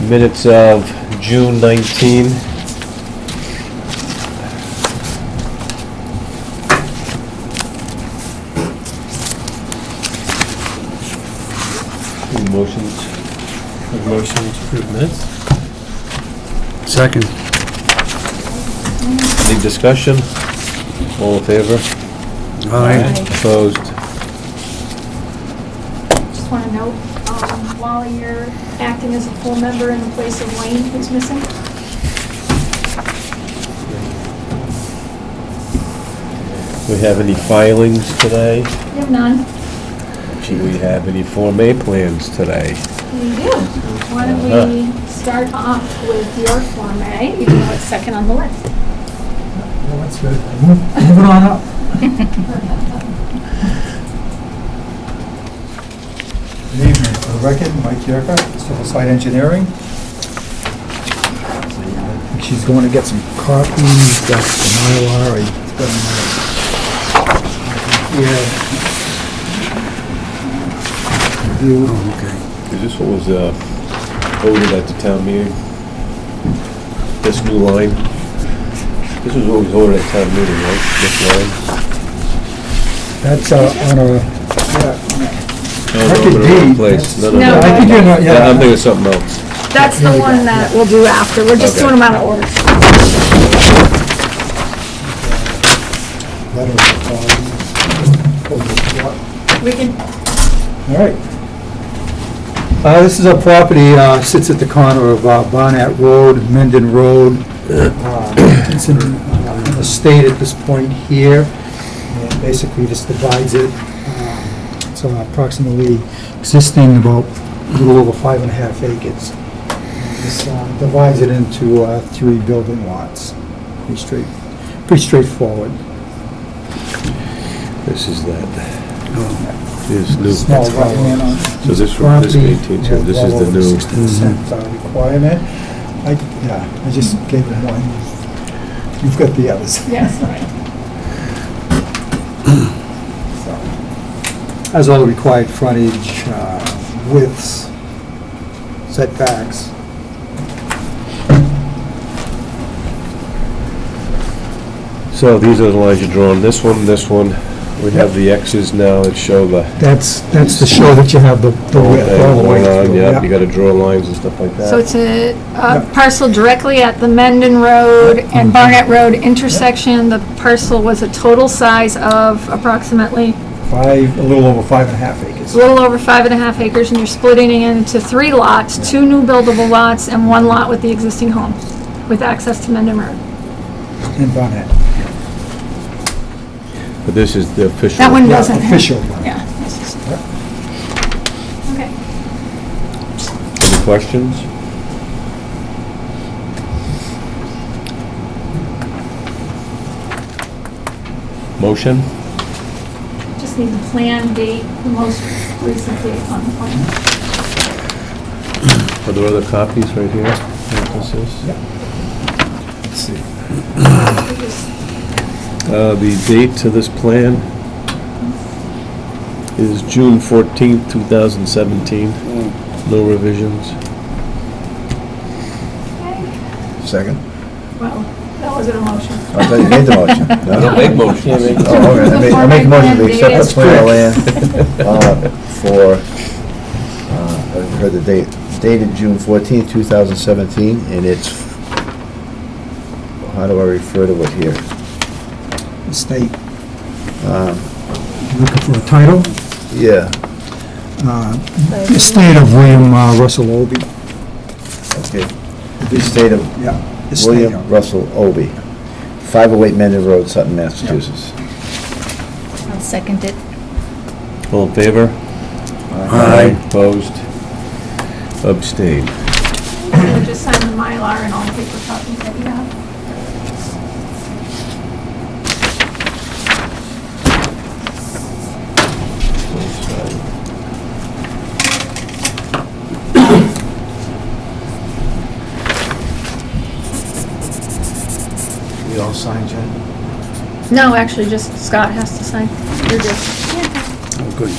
Minutes of June 19. Any motions? Motion to approve minutes? Second. Any discussion? All in favor? Aye. Opposed? Just want to note, while you're acting as a full member in the place of Wayne, who's missing? Do we have any filings today? You have none. Do we have any Form A plans today? We do. Why don't we start off with your Form A, even though it's second on the list? Well, that's good. Moving on up. Good evening. For the record, Mike Yerka, Civil Site Engineering. I think she's going to get some copies. That's the Mylar. It's got a here. Review. Oh, okay. Is this what was voted at the town meeting? This new line? This was what was voted at town meeting, right? This line? That's on a, No, Record in the wrong deed. place. No. No. I think you're not, yeah. I'm thinking of something else. That's the one that we'll do after. We're just Okay. doing them out of order. Letter of, We can, all right. This is a property, sits at the corner of Barnett Road, Mendon Road. It's in an estate at this point here, and basically just divides it. It's approximately existing about a little over 5.5 acres. And this divides it into 3 building lots. Pretty straightforward. This is that. Is new. Small right-hand on So this from this property, 18, so this is the new. 60% requirement. I just gave them one. You've got the others. yes, right. So, has all the required frontage, widths, setbacks. So these are the lines you're drawing. This one, this one. We have the X's now that show the. That's to show that you have the width all the way Going on, through. yeah, you gotta draw lines and stuff like that. So it's a parcel directly at the Mendon Road and Barnett Road intersection. The parcel was a total size of approximately A little over 5.5 acres. a little over 5.5 acres, and you're splitting it into 3 lots, 2 new buildable lots, and 1 lot with the existing home, with access to Mendon Road. In Barnett. But this is the official. That one Yeah, doesn't have. official. Yeah. This is- Yep. Okay. Any questions? Motion? Just need the plan date, the most recent date on the plan. Are there other copies right here? What this is? Let's see. The date to this plan is June 14th, 2017. No revisions. Okay. Second? Well, that wasn't a motion. I thought you made the motion. No? Make motion. Oh, okay. I make a motion to accept the plan of land for, I heard the date, dated June 14th, 2017, and it's, how do I refer to it here? Estate. Looking for a title? Yeah, Estate of William Russell Obie. okay. The estate of Yeah. estate William of- Russell Obie, 508 Mendon Road, Sutton, Massachusetts. I'll second it. All in favor? Aye. Opposed? Abstained. We'll just sign the Mylar and all the paper copies that you have. You all signed, Jen? No, actually, just Scott has to sign. You're good. Oh, good.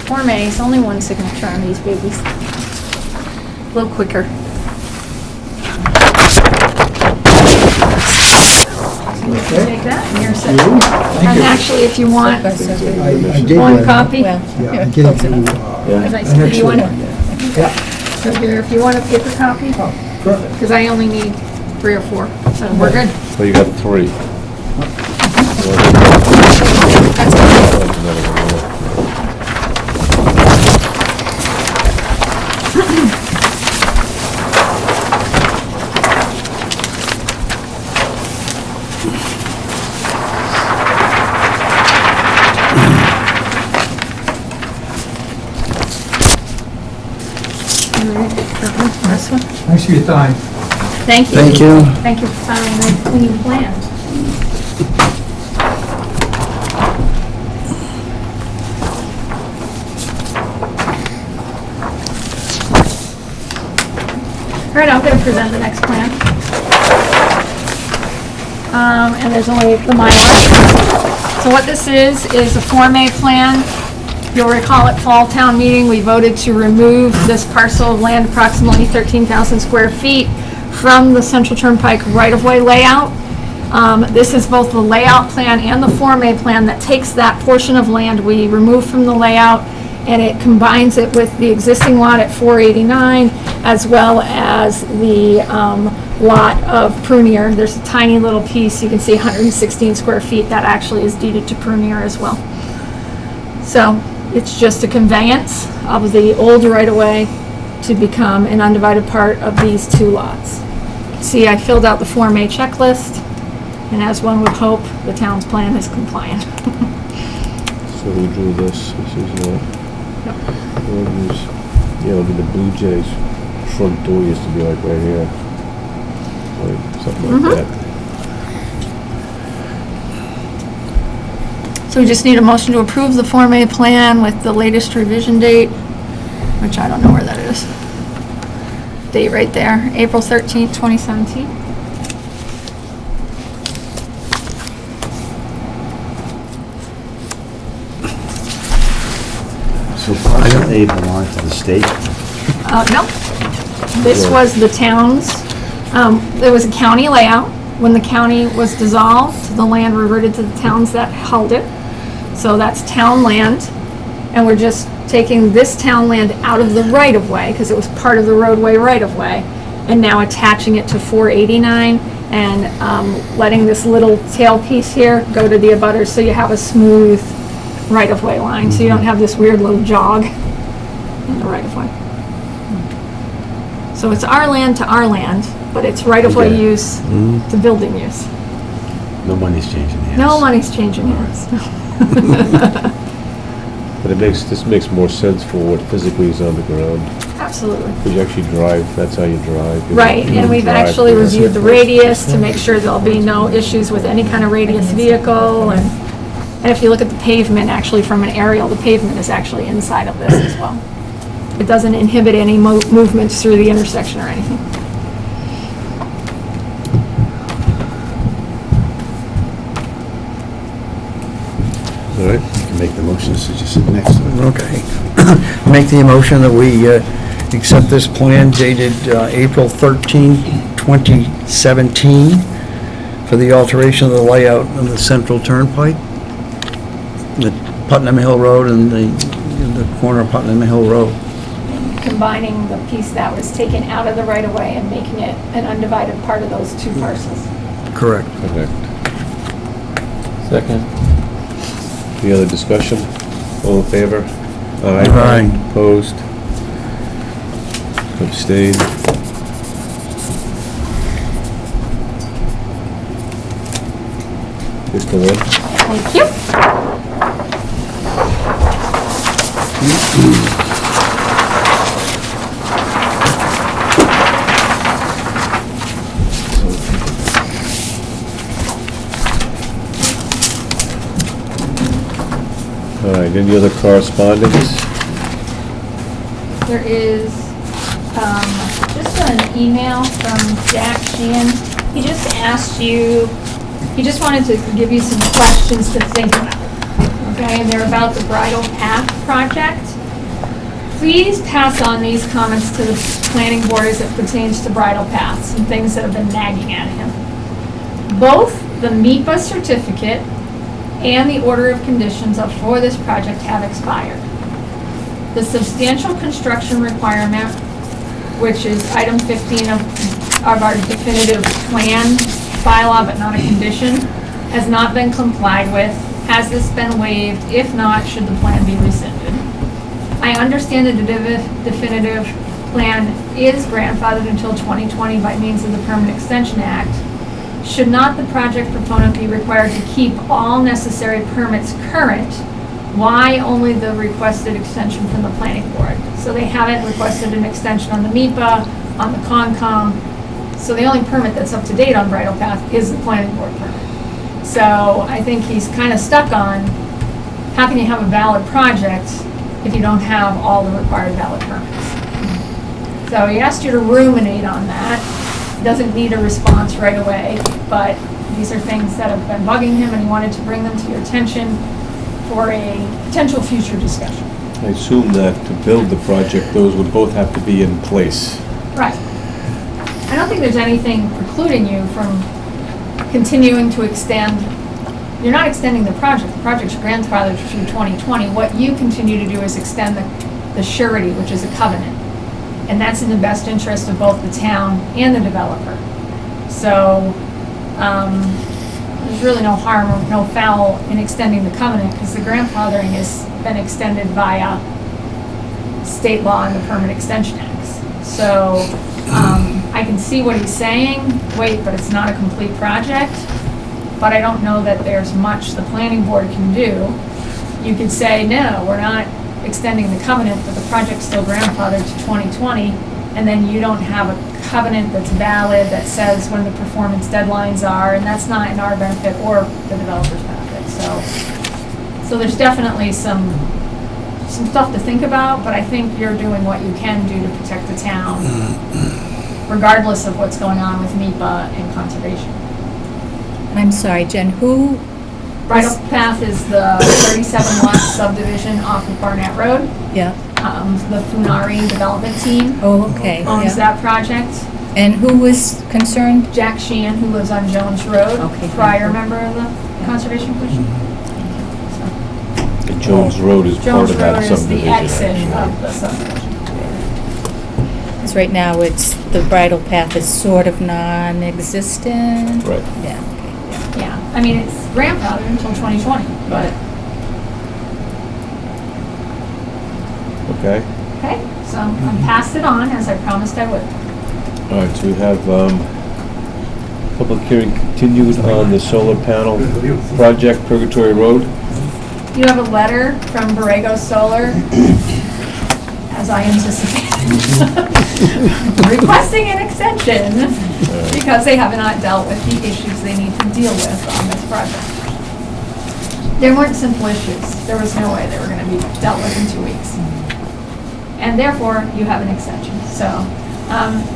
Form A, it's only one signature on these babies. a little quicker. Take that, and here's it. And actually, if you want I gave one you- copy, Well, Yeah, I here, gave close you, enough. as I an said, you extra want one. Yeah, so here, if you want a paper copy, perfect. because I only need 3 or 4, so we're good. So you got 3. This one? Thanks for your time. Thank you. Thank you. Thank you for signing the clean plan. All right, I'm going to present the next plan. And there's only the Mylar. So what this is a Form A plan. You'll recall at fall town meeting, we voted to remove this parcel of land, approximately 13,000 square feet, from the Central Turnpike right-of-way layout. This is both the layout plan and the Form A plan that takes that portion of land we removed from the layout, and it combines it with the existing lot at 489, as well as the lot of Prunier. There's a tiny little piece, you can see 116 square feet, that actually is deeded to Prunier as well. So it's just a conveyance of the old right-of-way to become an undivided part of these 2 lots. See, I filled out the Form A checklist, and as one would hope, the town's plan is compliant. So who drew this? This is, the Blue Jays front door used to be like right here. Like, something like that. So we just need a motion to approve the Form A plan with the latest revision date, which I don't know where that is. Date right there, April 13th, 2017. So parcel A belongs to the state? No, this was the town's, there was a county layout. When the county was dissolved, the land reverted to the towns that held it. So that's town land, and we're just taking this town land out of the right-of-way, because it was part of the roadway right-of-way, and now attaching it to 489, and letting this little tail piece here go to the abutters, so you have a smooth right-of-way line, so you don't have this weird little jog in the right-of-way. So it's our land to our land, but it's right-of-way Okay. use to building use. No money's changing hands. No money's changing hands. But this makes more sense for what physically is on the ground. Absolutely. Because you actually drive, that's how you drive. You Right, don't and we've drive actually there. reviewed the radius to make sure there'll be no issues with any kind of radius vehicle, and if you look at the pavement, actually from an aerial, the pavement is actually inside of this as well. It doesn't inhibit any movements through the intersection or anything. All right. You can make the motion, so just sit next to it. Okay. Make the motion that we accept this plan dated April 13, 2017 for the alteration of the layout of the Central Turnpike, the Putnam Hill Road and the corner of Putnam Hill Road. Combining the piece that was taken out of the right-of-way and making it an undivided part of those 2 parcels. Correct. Correct. Second. Any other discussion? All in favor? Aye. Opposed? Abstained? Mr. Lynn? Thank you. All right, any other correspondence? There is just an email from Jack Sheehan. He just asked you, he just wanted to give you some questions to think about. Okay, and they're about the Bridle Path project. please pass on these comments to the planning board as it pertains to bridle paths and things that have been nagging at him. Both the MIPA certificate and the order of conditions for this project have expired. The substantial construction requirement, which is item 15 of our definitive plan bylaw, but not a condition, has not been complied with. Has this been waived? If not, should the plan be rescinded? I understand the definitive plan is grandfathered until 2020 by means of the Permanent Extension Act. Should not the project proponent be required to keep all necessary permits current? Why only the requested extension from the planning board? So they haven't requested an extension on the MIPA, on the Concom. So the only permit that's up to date on Bridle Path is the planning board permit. So I think he's kind of stuck on, how can you have a valid project if you don't have all the required valid permits? So he asked you to ruminate on that. He doesn't need a response right away, but these are things that have been bugging him, and he wanted to bring them to your attention for a potential future discussion. I assume that to build the project, those would both have to be in place. Right. I don't think there's anything precluding you from continuing to extend. You're not extending the project. The project's grandfathered through 2020. What you continue to do is extend the surety, which is a covenant. And that's in the best interest of both the town and the developer. So there's really no harm or no foul in extending the covenant, because the grandfathering has been extended via state law and the Permanent Extension Acts. So I can see what he's saying, wait, but it's not a complete project. But I don't know that there's much the planning board can do. You could say, no, we're not extending the covenant, but the project's still grandfathered to 2020, and then you don't have a covenant that's valid that says when the performance deadlines are, and that's not in our benefit or the developer's benefit. So there's definitely some stuff to think about, but I think you're doing what you can do to protect the town, regardless of what's going on with MIPA and conservation. I'm sorry, Jen, who? Bridle Path is the 37 lot subdivision off of Barnett Road. Yeah. The Funari development team Oh, okay. owns Yeah. that project. And who was concerned? Jack Sheehan, who lives on Jones Road, Okay. prior member of the Conservation Commission. And Jones Road is part Jones of that Road is the subdivision, exit actually. of the subdivision. Because right now it's, the bridle path is sort of non-existent. Right. Yeah. Yeah, I mean, it's grandfathered until 2020, but, Okay. okay, so I passed it on as I promised I would. All right, so we have public hearing continued on the solar panel project, Purgatory Road. You have a letter from Borrego Solar, as I anticipated, requesting an extension because they have not dealt with the issues they need to deal with on this project. They weren't simple issues. There was no way they were going to be dealt with in 2 weeks. And therefore, you have an extension. So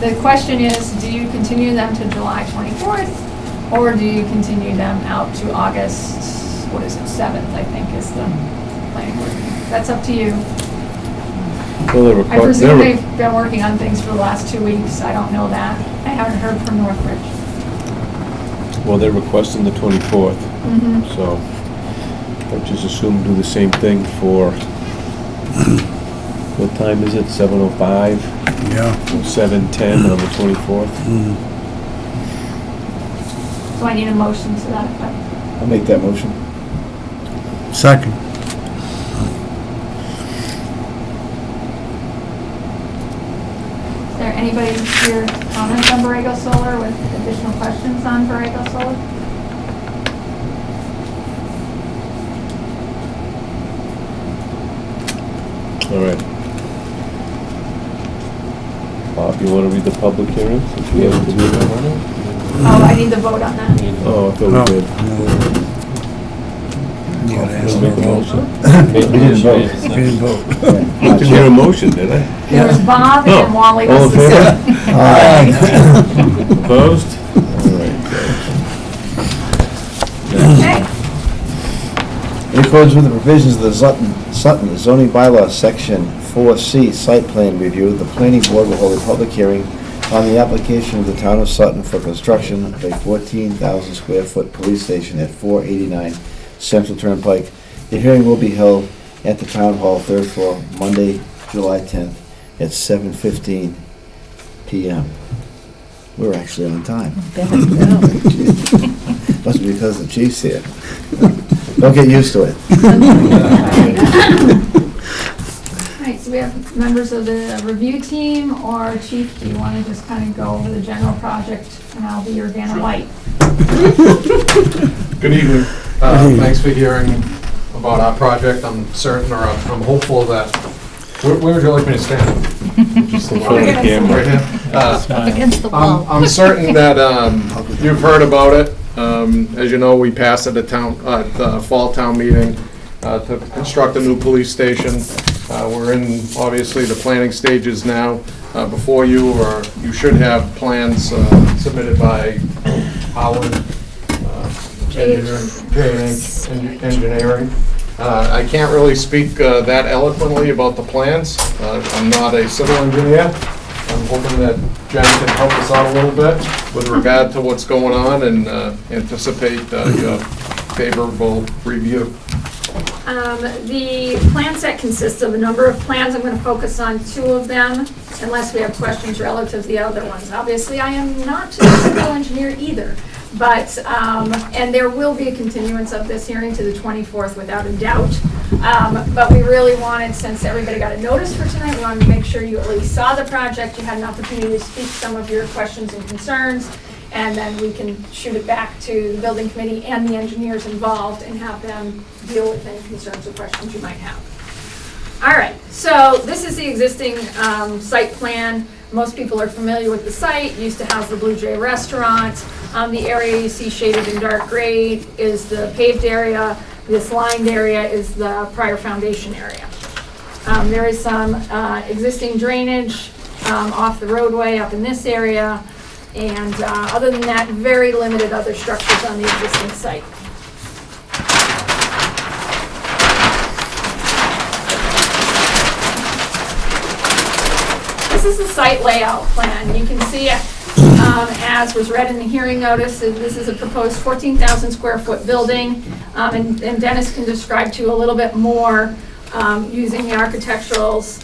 the question is, do you continue them to July 24th, or do you continue them out to August, 7th, I think is the planning board. That's up to you. Well, I presume they've been working on things for the last 2 weeks. I don't know that. I haven't heard from Northridge. Well, they're requesting the 24th, so I just assume do the same thing for, what time is it, 7:05? Yeah. 7:10 on the 24th? So I need a motion to that effect. I'll make that motion. Second. Is there anybody here comments on Borrego Solar with additional questions on Borrego Solar? All right. Bob, you want to read the public hearing? Since we haven't did that one? Oh, I need the vote on that. Oh, I thought we did. You gotta ask Let's them make a to motion. We didn't vote. vote. We didn't vote. I didn't hear a motion, did I? There was Bob Oh, and Wally all in was the favor? second. Opposed? All right. Okay. In accordance with the provisions of the Sutton zoning bylaw, section 4C, site plan review. The planning board will hold a public hearing on the application of the town of Sutton for construction of a 14,000 square foot police station at 489 Central Turnpike. The hearing will be held at the town hall, 3rd floor, Monday, July 10th at 7:15 p.m. We're actually on time. Must be because the chief's here. Don't get used to it. All right, so we have members of the review team, or Chief, do you want to just kind of go over the general project, and I'll be your Vanna White? Good evening. Thanks for hearing about our project. I'm certain, or I'm hopeful that, where would you like me to stand? Just in front of the camera. Right here? Up against the wall. I'm certain that you've heard about it. As you know, we passed at the fall town meeting to construct a new police station. We're in, obviously, the planning stages now. Before you, or you should have plans submitted by Howard Engineering. I can't really speak that eloquently about the plans. I'm not a civil engineer. I'm hoping that Jen can help us out a little bit with regard to what's going on and anticipate your favorable review. The plan set consists of a number of plans. I'm going to focus on 2 of them, unless we have questions relative to the other ones. Obviously, I am not a civil engineer either, but, and there will be a continuance of this hearing to the 24th without a doubt. But we really wanted, since everybody got a notice for tonight, we wanted to make sure you at least saw the project, you had an opportunity to speak some of your questions and concerns, and then we can shoot it back to the building committee and the engineers involved and have them deal with any concerns or questions you might have. All right, so this is the existing site plan. Most people are familiar with the site. It used to house the Blue Jay restaurant. The area you see shaded in dark gray is the paved area. This lined area is the prior foundation area. There is some existing drainage off the roadway up in this area. And other than that, very limited other structures on the existing site. This is the site layout plan. You can see it as was read in the hearing notice. This is a proposed 14,000 square foot building. And Dennis can describe to you a little bit more using the architecturals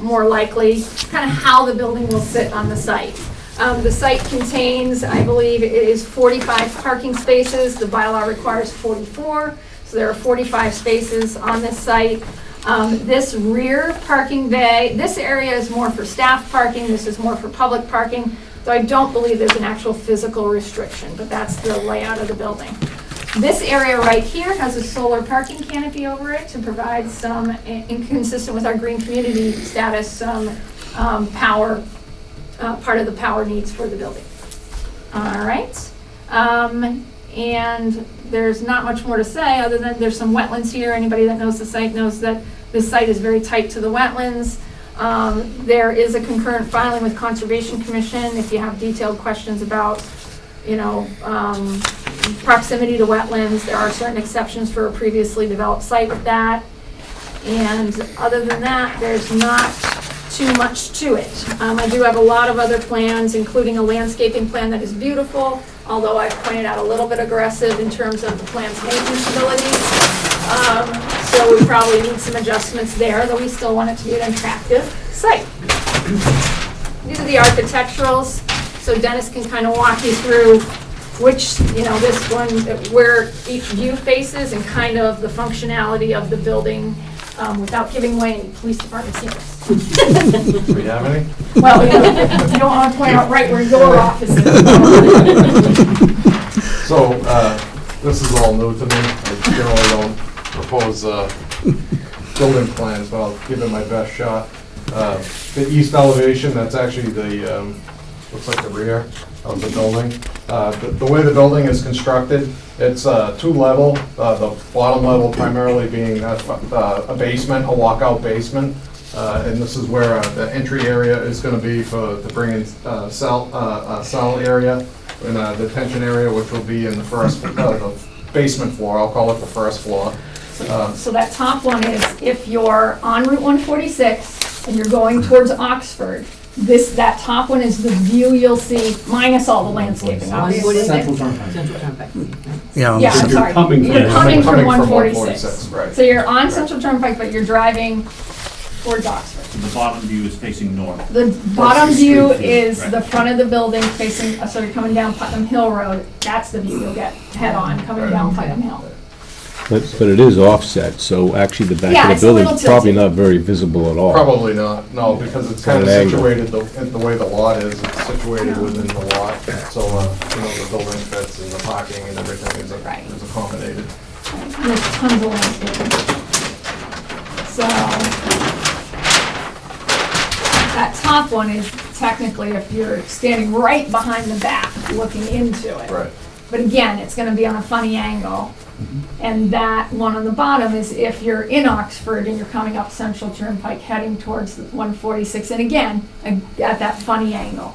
more likely, kind of how the building will sit on the site. The site contains, I believe it is 45 parking spaces. The bylaw requires 44, so there are 45 spaces on this site. This rear parking bay, this area is more for staff parking, this is more for public parking, so I don't believe there's an actual physical restriction, but that's the layout of the building. This area right here has a solar parking canopy over it to provide some, inconsistent with our green community status, some power, part of the power needs for the building. All right. And there's not much more to say other than there's some wetlands here. Anybody that knows the site knows that this site is very tight to the wetlands. There is a concurrent filing with Conservation Commission if you have detailed questions about, you know, proximity to wetlands. There are certain exceptions for a previously developed site with that. And other than that, there's not too much to it. I do have a lot of other plans, including a landscaping plan that is beautiful, although I've pointed out a little bit aggressive in terms of the plan's maintenance abilities. So we probably need some adjustments there, though we still want it to be an attractive site. These are the architecturals, so Dennis can kind of walk you through which, you know, this one, where each view faces and kind of the functionality of the building without giving away any police department secrets. Do we have any? Well, you don't want to point out right where your office is. So, this is all new to me. I generally don't propose building plans, but I'll give it my best shot. The east elevation, that's actually the, looks like the rear of the building. The way the building is constructed, it's 2-level, the bottom level primarily being a basement, a walkout basement. And this is where the entry area is going to be to bring in cell area and detention area, which will be in the first, the basement floor. I'll call it the first floor. So that top one is if you're on Route 146 and you're going towards Oxford, that top one is the view you'll see, minus all the landscaping, obviously. Central Turnpike. Yeah. Yeah, I'm sorry. coming from- You're coming from Coming from 146. right. So you're on Central Turnpike, but you're driving towards Oxford. The bottom view is facing north. The bottom view street view, is right. the front of the building facing, so you're coming down Putnam Hill Road. That's the view you'll get head-on coming down Putnam Hill. But it is offset, so actually the Yeah, back of it's the a building's little probably tilted. not very visible at all. Probably not, no, because it's kind of At an angle. situated, the way the lot is, it's situated within the lot. So, the building fits and the parking and everything is Right. accommodated. And there's tons of landscaping. So, that top one is technically if you're standing right behind the back, looking into it. Right. But again, it's gonna be on a funny angle. And that one on the bottom is if you're in Oxford and you're coming up Central Turnpike heading towards the 146, and again, at that funny angle.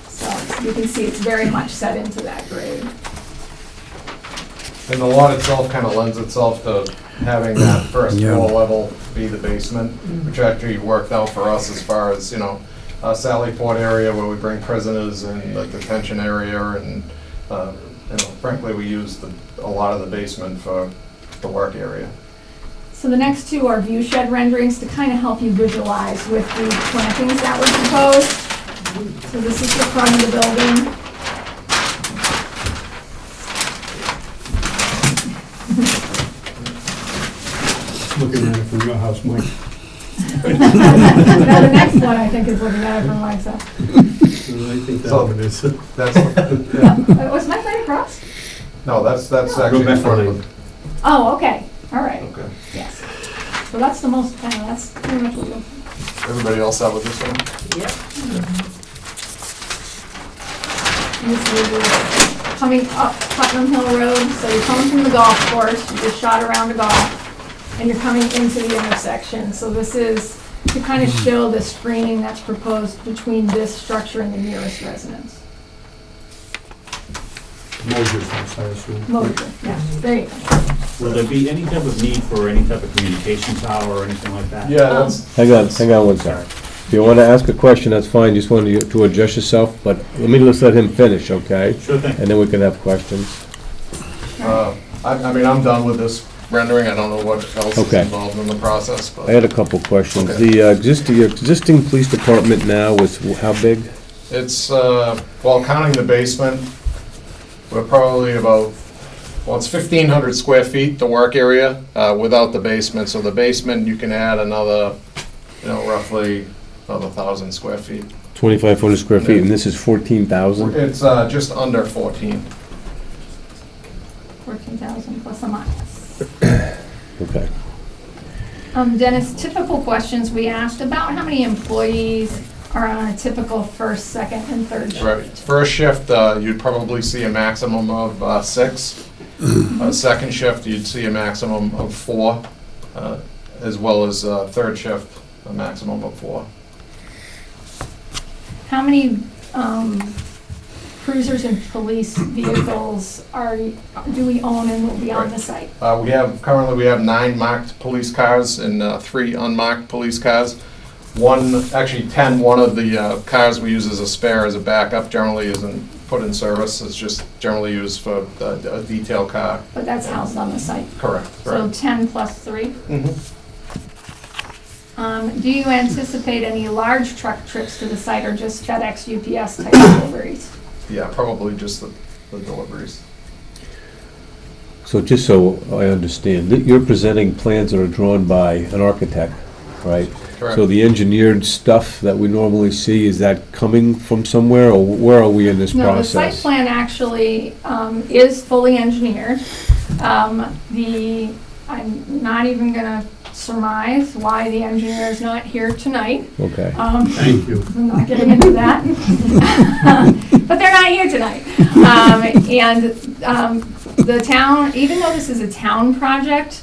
So you can see it's very much set into that grade. And the lot itself kind of lends itself to having that first Yeah. floor level be the basement, which actually worked out for us as far as, Sally Port area where we bring prisoners and the detention area and, frankly, we use a lot of the basement for the work area. So the next two are view shed renderings to kind of help you visualize with the plantings that were proposed. So this is the front of the building. Looking at it from your house, Mike. Now the next one I think is looking at it from my side. I think that So- one is. That's, Was my line across? no, that's Go actually back in front a of line. Oh, okay, all right, Okay. yes. So that's the most, that's pretty much what we'll. Everybody else have with this one? This is coming up Putnam Hill Road, so you're coming from the golf course, you just shot around a golf, and you're coming into the intersection. So this is to kind of show the screening that's proposed between this structure and the nearest residence. Moses house, I assume. Moser, yeah, there you go. Will there be any type of need for any type of communication tower or anything like that? Yeah, that's, Hang on one second. If you want to ask a question, that's fine, just want you to adjust yourself, but let's let him finish, okay? Sure thing. And then we can have questions. I mean, I'm done with this rendering, I don't know what else is Okay. involved in the process, I but had a couple questions. Okay. The existing police department now is how big? it's, well, counting the basement, we're probably about, well, it's 1,500 square feet, the work area, without the basement. So the basement, you can add another, roughly another 1,000 square feet. 2,500 square feet, and this is 14,000? It's just under 14. 14,000 plus or minus. Okay. Dennis, typical questions we asked about how many employees are on a typical first, second, and third shift? Right. First shift, you'd probably see a maximum of 6. Second shift, you'd see a maximum of 4, as well as third shift, a maximum of 4. How many cruisers and police vehicles do we own and will be on the site? Currently we have 9 marked police cars and 3 unmarked police cars. 10, one of the cars we use as a spare, as a backup, generally isn't put in service. It's just generally used for a detail car. But that's housed on the site. Correct. So 10 plus 3. Mhm. Do you anticipate any large truck trips to the site or just FedEx, UPS type deliveries? Yeah, probably just the deliveries. So just so I understand, you're presenting plans that are drawn by an architect, right? Correct. So the engineered stuff that we normally see, is that coming from somewhere, or where are we in this No, the site process? plan actually is fully engineered. I'm not even gonna surmise why the engineer is not here tonight. Okay. Thank you. I'm not getting into that. But they're not here tonight. The town, even though this is a town project,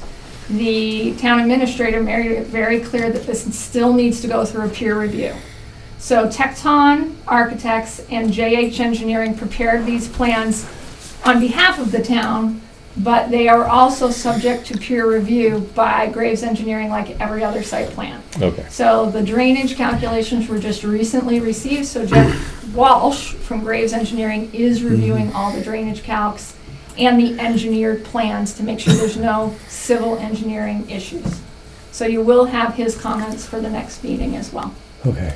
the town administrator made it very clear that this still needs to go through a peer review. So Tecton Architects and JH Engineering prepared these plans on behalf of the town but they are also subject to peer review by Graves Engineering like every other site plan. Okay. So the drainage calculations were just recently received, so Jeff Walsh from Graves Engineering is reviewing all the drainage calcs and the engineered plans to make sure there's no civil engineering issues. So you will have his comments for the next meeting as well. Okay.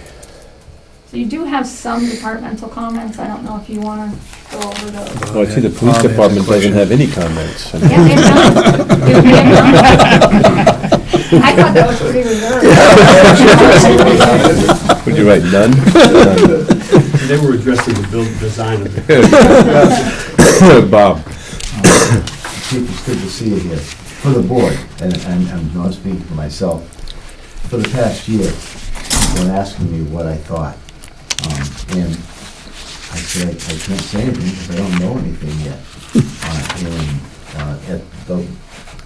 So you do have some departmental comments. I don't know if you want to go over those. Well, I see the police department doesn't have any comments. Yeah, they've done. They've done. I thought that was pretty reserved. Would you write none? They were addressing the build design of it. Bob? Chief, it's good to see you here. For the board, and I'm not speaking for myself, for the past year, you've been asking me what I thought. And I said, I can't say anything because I don't know anything yet. And at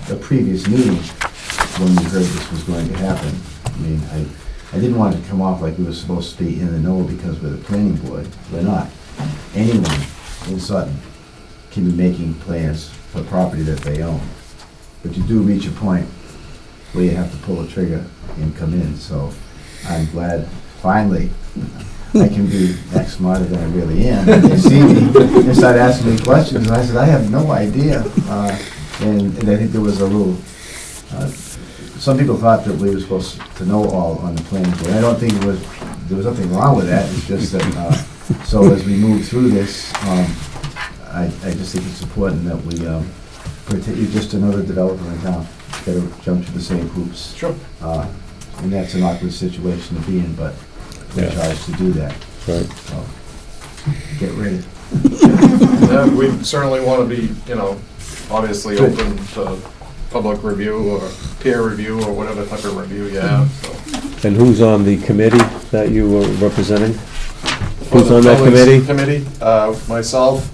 the previous meeting, when we heard this was going to happen, I mean, I didn't want it to come off like we were supposed to be in the know because we're the planning board. We're not. Anyone in Sutton can be making plans for property that they own. But you do reach a point where you have to pull the trigger and come in. So I'm glad finally I can be X smarter than I really am. And they see me and start asking me questions, and I said, I have no idea. And I think there was a little, some people thought that we were supposed to know all on the planning board. I don't think there was nothing wrong with that. It's just that, so as we move through this, I just think it's important that we, you're just another developer in town, got to jump through the same hoops. Sure. And that's an awkward situation to be in, but we're Yeah. charged to do that. Right. So, get ready. Yeah, we certainly want to be, obviously Good. open to public review or peer review or whatever type of review you have, so. And who's on the committee that you were representing? For Who's the on that buildings committee? Myself,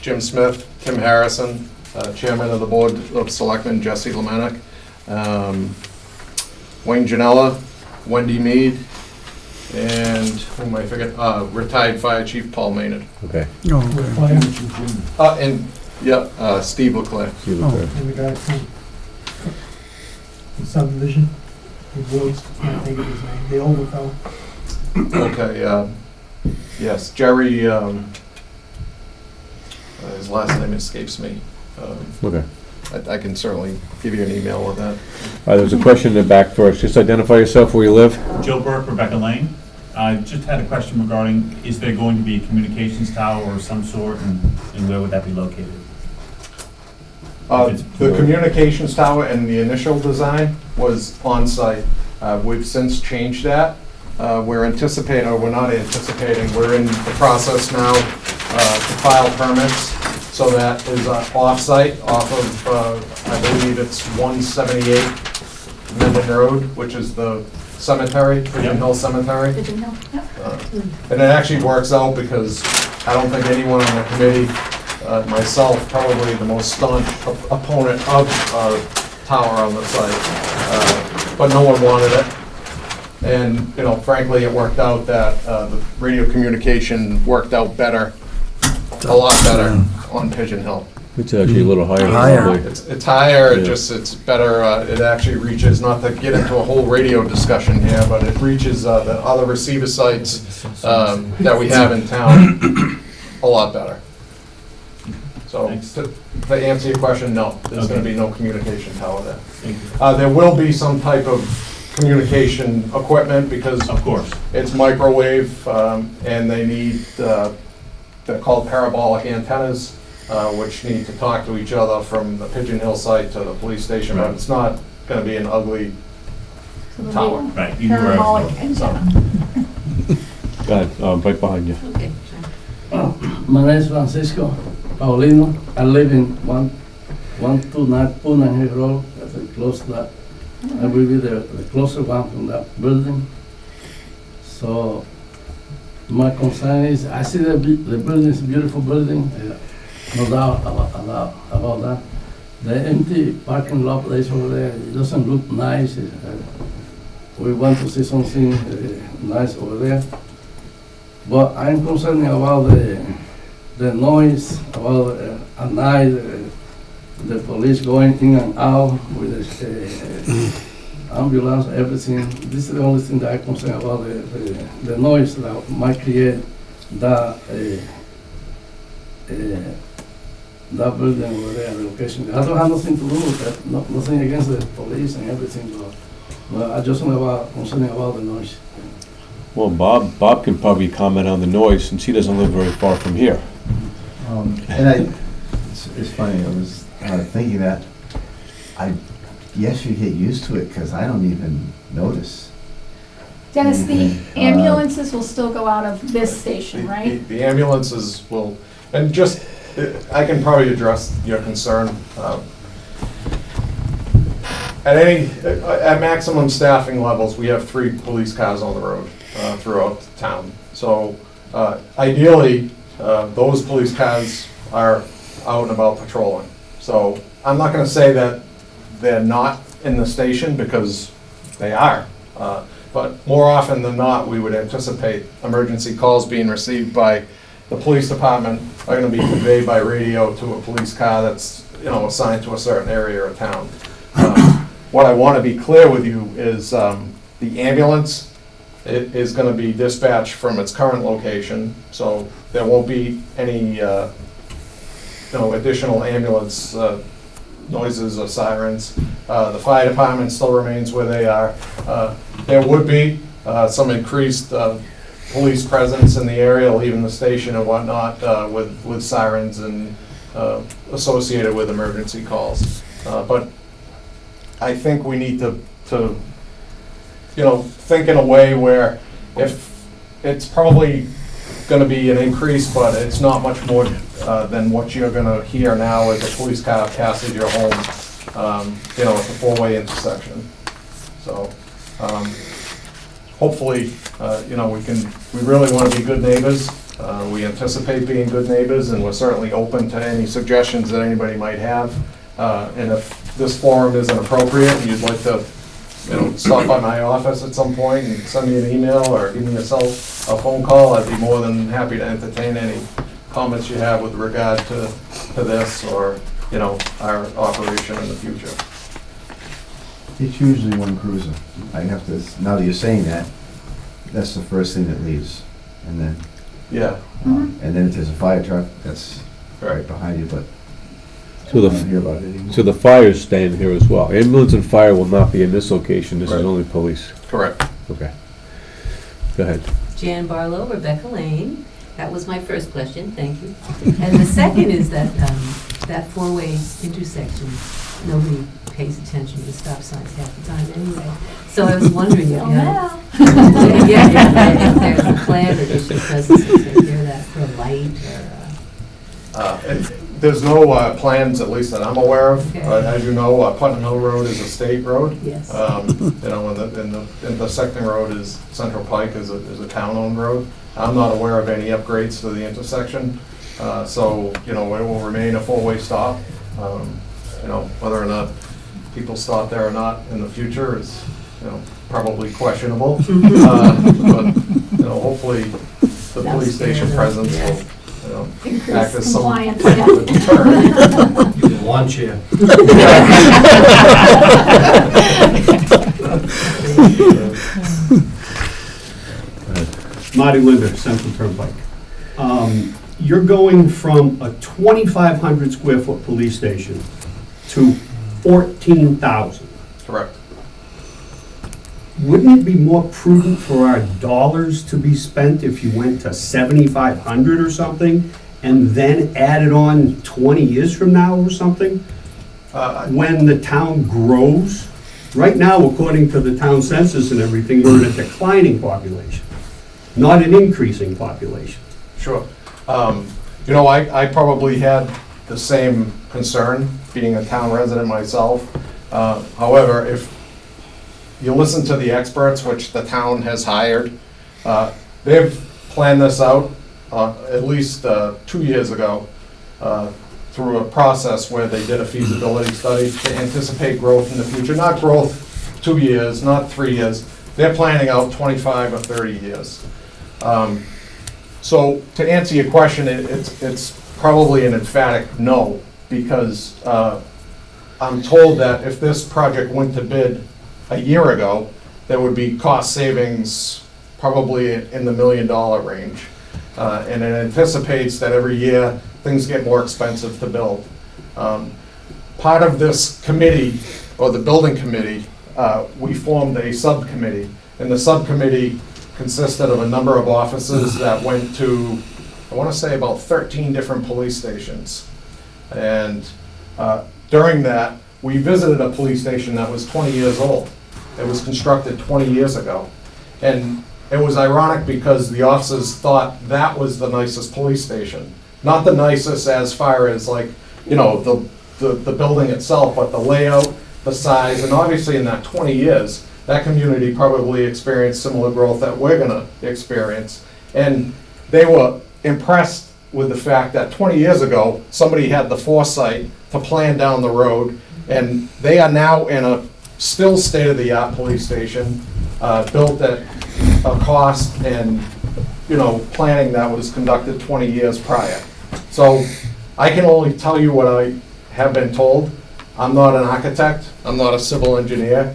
Jim Smith, Tim Harrison, Chairman of the Board of Selectmen, Jesse Lemannick, Wayne Janella, Wendy Mead, and who am I forget? Retired Fire Chief Paul Maynard. Okay. And Steve Leclerc. See you there. And the guy from the subdivision, the Woods, can't think of his name, the older fellow. Okay, yes, Jerry, his last name escapes me. Okay. I can certainly give you an email with that. There's a question in the back first. Just identify yourself, where you live. Joe Burke, Rebecca Lane. I just had a question regarding, is there going to be a communications tower of some sort, and where would that be located? The communications tower and the initial design was on-site. We've since changed that. We're not anticipating, we're in the process now to file permits. So that is off-site, off of, I believe it's 178 Mendon Road, which is the cemetery, Pigeon Hill Cemetery. Pigeon Hill, yep. And it actually works out because I don't think anyone on the committee, myself, probably the most staunch opponent of a tower on the site, but no one wanted it. And, frankly, it worked out that the radio communication worked out better, a lot better on Pigeon Hill. It's actually a little higher. Higher. probably. It's higher, Yeah. it's better, it actually reaches, not to get into a whole radio discussion here, but it reaches the other receiver sites that we have in town a lot better. So, Thanks. to answer your question, no, there's gonna Okay. be no communication tower there. Thank you. There will be some type of communication equipment because Of course. it's microwave, and they need, they're called parabolic antennas, which need to talk to each other from the Pigeon Hill site to the police station, but Right. it's not gonna be an ugly So there'll tower. be Right. a You knew where I was parabolic going. antenna. Go ahead, right behind you. My name is Francisco Paulino. I live in 129 Punahou Hill Road. That's a close that. I will be the closer one from that building. So my concern is, I see the building is a beautiful building, no doubt about that. The empty parking lot that is over there, it doesn't look nice. We want to see something nice over there. But I'm concerned about the noise, about at night, the police going in and out with the ambulance, everything. This is the only thing that I'm concerned about, the noise that might create that, that building over there, the location. I don't have nothing to do with that, nothing against the police and everything, but I just concerned about the noise. Well, Bob can probably comment on the noise since he doesn't live very far from here. And it's funny, I was thinking that, yes, you get used to it, because I don't even notice. Dennis, the Mhm. ambulances will still go out of this station, right? The ambulances will, and just, I can probably address your concern. At maximum staffing levels, we have 3 police cars on the road throughout town. So ideally, those police cars are out and about patrolling. So I'm not gonna say that they're not in the station, because they are. But more often than not, we would anticipate emergency calls being received by the police department are gonna be conveyed by radio to a police car that's, assigned to a certain area of town. What I wanna be clear with you is the ambulance is gonna be dispatched from its current location, so there won't be any, additional ambulance noises or sirens. The fire department still remains where they are. There would be some increased police presence in the area, leaving the station and whatnot, with sirens and associated with emergency calls. But I think we need to think in a way where if it's probably going to be an increase, but it's not much more than what you're going to hear now as a police car passes your home, at the 4-way intersection. So hopefully, we really want to be good neighbors. We anticipate being good neighbors, and we're certainly open to any suggestions that anybody might have. And if this forum isn't appropriate and you'd like to stop by my office at some point and send me an email or give me a phone call, I'd be more than happy to entertain any comments you have with regard to this or, our operation in the future. It's usually one cruiser. I have to, now that you're saying that, that's the first thing that leaves. And then, Yeah. and then if there's a fire truck, that's right behind you, but So I don't hear about it anymore. So the fire's staying here as well. Ambulance and fire will not be in this location. This is Right. only police. Correct. Okay. Go ahead. Jan Barlow, Rebecca Lane. That was my first question, thank you. And the second is that, that 4-way intersection, nobody pays attention to the stop signs half the time anyway. So I was wondering if if there's a plan that you should presently take care of that for a light or... There's no plans, at least that I'm aware of. Okay. As you know, Putnam Hill Road is a state road. Yes. And the Sutton Road is, Central Pike is a town-owned road. I'm not aware of any upgrades to the intersection. So, it will remain a 4-way stop. Whether or not people stop there or not in the future is, probably questionable. But, hopefully the police station presence will, Increase act as some compliance, type of deterrent. You can launch here. Marty Linder, Central Turnpike. You're going from a 2,500 square foot police station to 14,000. Correct. Wouldn't it be more prudent for our dollars to be spent if you went to 7,500 or something, and then added on 20 years from now or something, when the town grows? Right now, according to the town census and everything, we're in a declining population, not an increasing population. Sure. I probably had the same concern, being a town resident myself. However, if you listen to the experts, which the town has hired, they've planned this out at least 2 years ago through a process where they did a feasibility study to anticipate growth in the future. Not growth 2 years, not 3 years. They're planning out 25 or 30 years. So to answer your question, it's probably an emphatic no, because I'm told that if this project went to bid a year ago, there would be cost savings probably in the $1 million range. And it anticipates that every year, things get more expensive to build. Part of this committee, or the building committee, we formed a subcommittee. And the subcommittee consisted of a number of officers that went to, I want to say, about 13 different police stations. And during that, we visited a police station that was 20 years old. It was constructed 20 years ago. And it was ironic because the officers thought that was the nicest police station. Not the nicest as far as like, you know, the building itself, but the layout, the size, and obviously in that 20 years, that community probably experienced similar growth that we're gonna experience. And they were impressed with the fact that 20 years ago, somebody had the foresight to plan down the road, and they are now in a still state-of-the-art police station, built at a cost and, you know, planning that was conducted 20 years prior. So I can only tell you what I have been told. I'm not an architect, I'm not a civil engineer,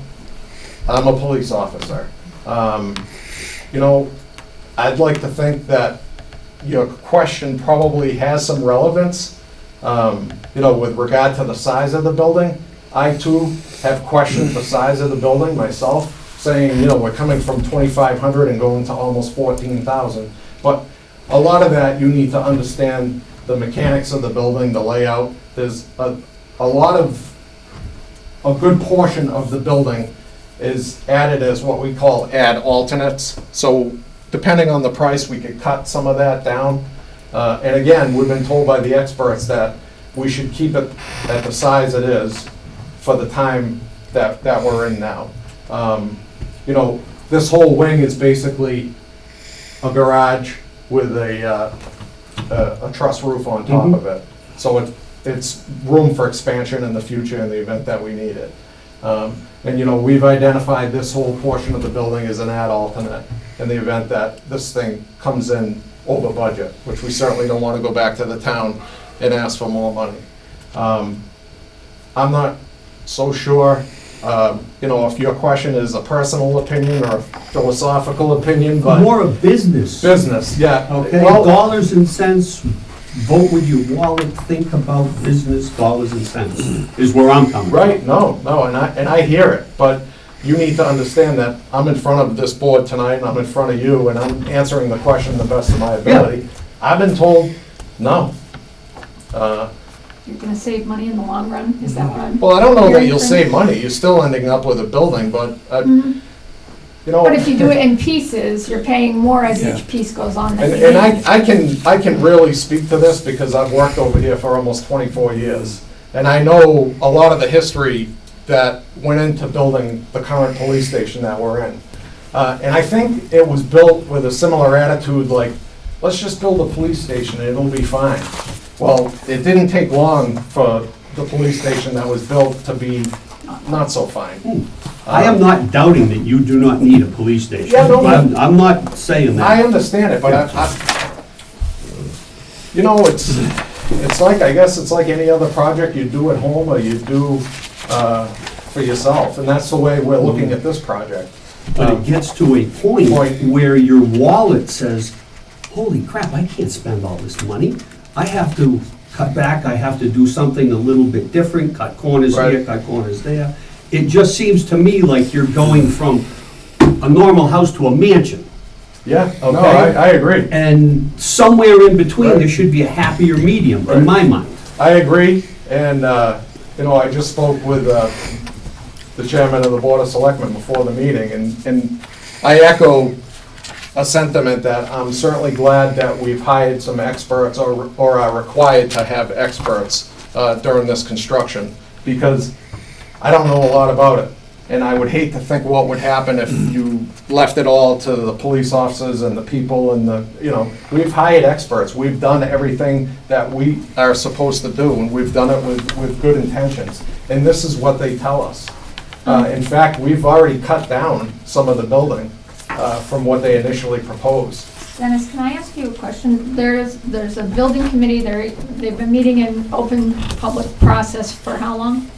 I'm a police officer. You know, I'd like to think that your question probably has some relevance, you know, with regard to the size of the building. I too have questioned the size of the building myself, saying, you know, we're coming from 2,500 and going to almost 14,000. But a lot of that, you need to understand the mechanics of the building, the layout. There's a lot of, a good portion of the building is added as what we call add alternates. So depending on the price, we could cut some of that down. And again, we've been told by the experts that we should keep it at the size it is for the time that we're in now. You know, this whole wing is basically a garage with a truss roof on top of it. So it's room for expansion in the future in the event that we need it. And you know, we've identified this whole portion of the building as an add alternate in the event that this thing comes in over budget, which we certainly don't want to go back to the town and ask for more money. I'm not so sure, you know, if your question is a personal opinion or a philosophical opinion, but More of business. business, yeah. Okay, Well, dollars and cents, vote with your wallet, think about business, dollars and cents, is where I'm coming from. right, no, and I hear it, but you need to understand that I'm in front of this board tonight, and I'm in front of you, and I'm answering the question the best of my ability. I've been told, no. You're gonna save money in the long run, is that what I'm? Well, I don't know that hearing you'll from save you? money, you're still ending up with a building, but, you know. But if you do it in pieces, you're paying more as each piece goes on than you And need. I can really speak to this because I've worked over here for almost 24 years. And I know a lot of the history that went into building the current police station that we're in. And I think it was built with a similar attitude, like, let's just build a police station and it'll be fine. Well, it didn't take long for the police station that was built to be not so fine. I am not doubting that you do not need a police station. Yeah, no, I'm not saying I that. understand it, but you know, it's like, I guess it's like any other project you do at home or you do for yourself, and that's the way we're looking at this project. But it gets to a point where your wallet says, holy crap, I can't spend all this money. I have to cut back, I have to do something a little bit different, cut corners here, Right. cut corners there. It just seems to me like you're going from a normal house to a mansion. Yeah, no, Okay. I agree. And somewhere in between, Right. there should be a happier medium, Right. in my mind. I agree, and, you know, I just spoke with the chairman of the Board of Selectmen before the meeting, and I echo a sentiment that I'm certainly glad that we've hired some experts or are required to have experts during this construction, because I don't know a lot about it. And I would hate to think what would happen if you left it all to the police officers and the people and the, you know, we've hired experts. We've done everything that we are supposed to do, and we've done it with good intentions. And this is what they tell us. In fact, we've already cut down some of the building from what they initially proposed. Dennis, can I ask you a question? There's a building committee, they've been meeting in open public process for how long?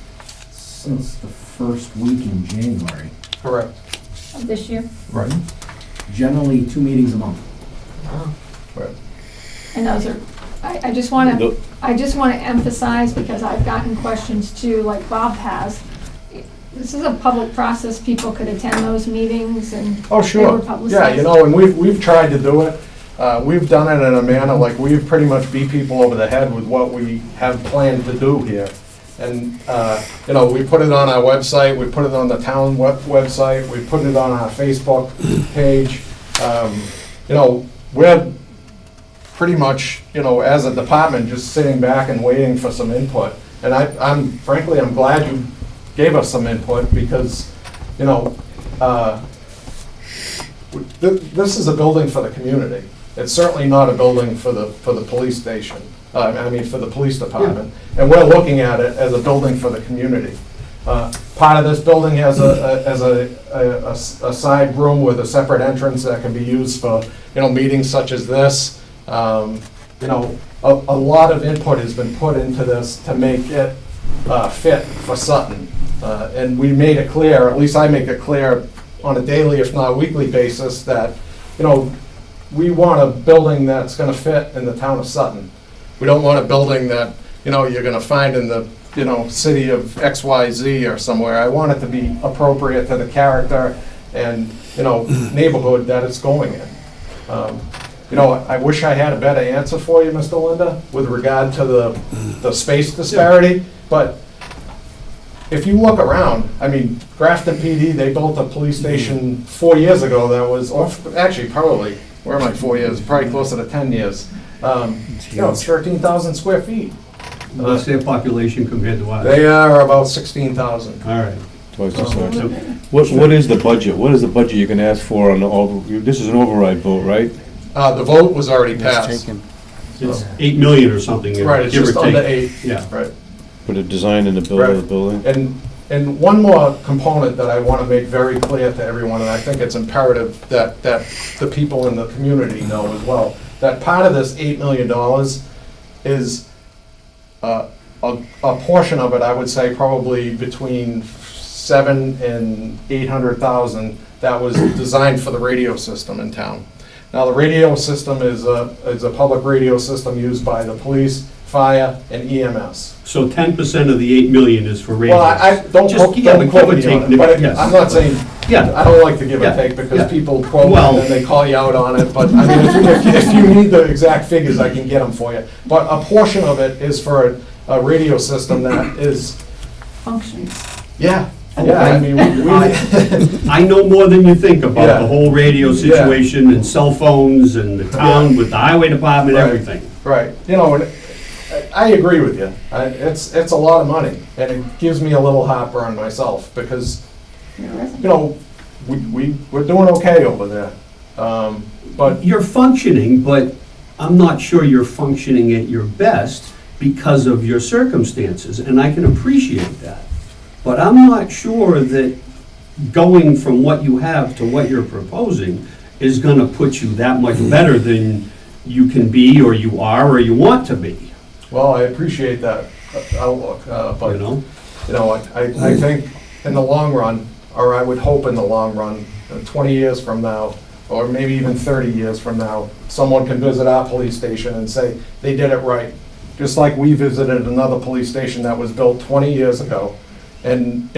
since the first week in January. Correct. Of this year. Right. Generally, 2 meetings a month. Right. And those are, I just want to emphasize, because I've gotten questions too, like Bob has. This is a public process, people could attend those meetings and Oh, they sure. were publicized. Yeah, and we've tried to do it. We've done it in a manner, like, we've pretty much beat people over the head with what we have planned to do here. And, we put it on our website, we put it on the town website, we put it on our Facebook page. We're pretty much, as a department, just sitting back and waiting for some input. And I'm glad you gave us some input, because, this is a building for the community. It's certainly not a building for the police station, for the police department. And we're looking at it as a building for the community. Part of this building has a side room with a separate entrance that can be used for, meetings such as this. A lot of input has been put into this to make it fit for Sutton. And we made it clear, at least I make it clear on a daily, if not weekly basis, that, we want a building that's gonna fit in the town of Sutton. We don't want a building that, you're gonna find in the, city of XYZ or somewhere. I want it to be appropriate to the character and, neighborhood that it's going in. I wish I had a better answer for you, Mr. Linda, with regard to the space disparity, but if you look around, Grafton PD, they built a police station 4 years ago that was, or actually probably, where am I, 4 years, probably closer to 10 years. It's 13,000 square feet. What's their population compared to ours? They are about 16,000. All right. Twice the size. What is the budget? What is the budget you can ask for on the, this is an override vote, right? The vote was already passed. It's 8 million or something. Right, it's give or just under take. 8. Yeah. Right. For the design and the build of the building? And one more component that I want to make very clear to everyone, and I think it's imperative that the people in the community know as well, that part of this $8 million is a portion of it, I would say probably between 700,000 and 800,000, that was designed for the radio system in town. Now, the radio system is a public radio system used by the police, fire, and EMS. So 10% of the 8 million is for radio. Well, I don't Just, quote me give on or take, it, but yes. I'm not saying, Yeah. I don't like to give Yeah. a take, because Yeah. people quote Well- and then they call you out on it, but if you need the exact figures, I can get them for you. But a portion of it is for a radio system that is, Functions. yeah, Oh, we I know more than you think about Yeah. the whole radio situation and cell phones and the town with the highway department, Right. everything. Right, and I agree with you. It's a lot of money, and it gives me a little heartburn myself, because, we're doing okay over there. But You're functioning, but I'm not sure you're functioning at your best because of your circumstances, and I can appreciate that. But I'm not sure that going from what you have to what you're proposing is gonna put you that much better than you can be, or you are, or you want to be, Well, I appreciate that outlook, but, I think in the long run, or I would hope in the long run, 20 years from now, or maybe even 30 years from now, someone can visit our police station and say, they did it right. Just like we visited another police station that was built 20 years ago. And,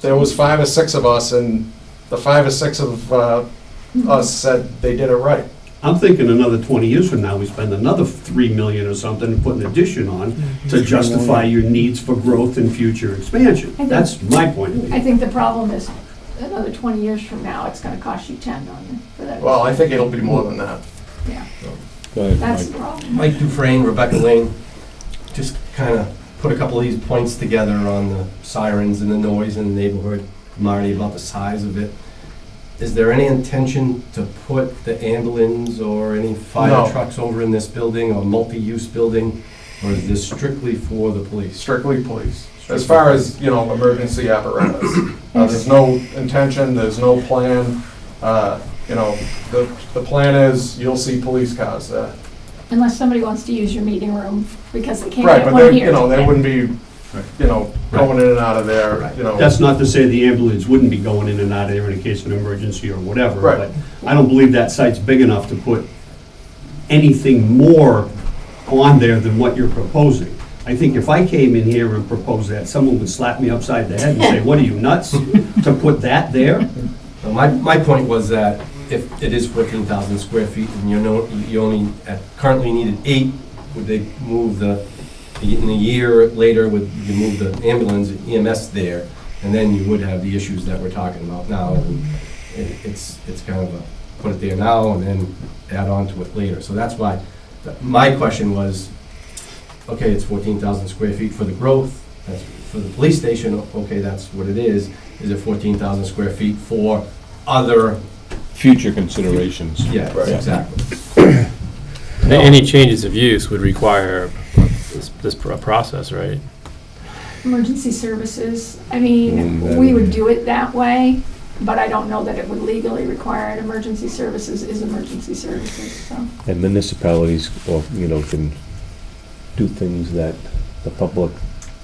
there was 5 or 6 of us, and the 5 or 6 of us said they did it right. I'm thinking another 20 years from now, we spend another 3 million or something and put an addition on to justify your needs for growth and future expansion. I think- That's my point of I view. think the problem is, another 20 years from now, it's gonna cost you 10 million for that. Well, I think it'll be more than that. Yeah, Go ahead, that's Mike. the problem. Mike Dufresne, Rebecca Lane, just kind of put a couple of these points together on the sirens and the noise in the neighborhood, Marty, about the size of it. Is there any intention to put the ambulance or any fire No. trucks over in this building, or multi-use building, or is this strictly for the police? Strictly police. As far as, emergency apparatus, there's no intention, there's no plan. The plan is, you'll see police cars there. Unless somebody wants to use your meeting room because they can't Right, get but one they, here. they wouldn't be you know, going in and out of there, you know. That's not to say the ambulance wouldn't be going in and out of there in case of an emergency or whatever. Right. But I don't believe that site's big enough to put anything more on there than what you're proposing. I think if I came in here and proposed that, someone would slap me upside the head and say, what are you, nuts, to put that there? My point was that if it is 14,000 square feet and you only currently needed 8, would they move in a year later, would you move the ambulance EMS there? And then you would have the issues that we're talking about now. And it's kind of a, put it there now and then add on to it later. So that's why, my question was, okay, it's 14,000 square feet for the growth, that's for the police station, okay, that's what it is. Is it 14,000 square feet for other? Future considerations. Yeah, Right. exactly. Any changes of use would require this process, right? Emergency services, I mean, we would do it that way, but I don't know that it would legally require it. Emergency services is emergency services, so. And municipalities, can do things that the public,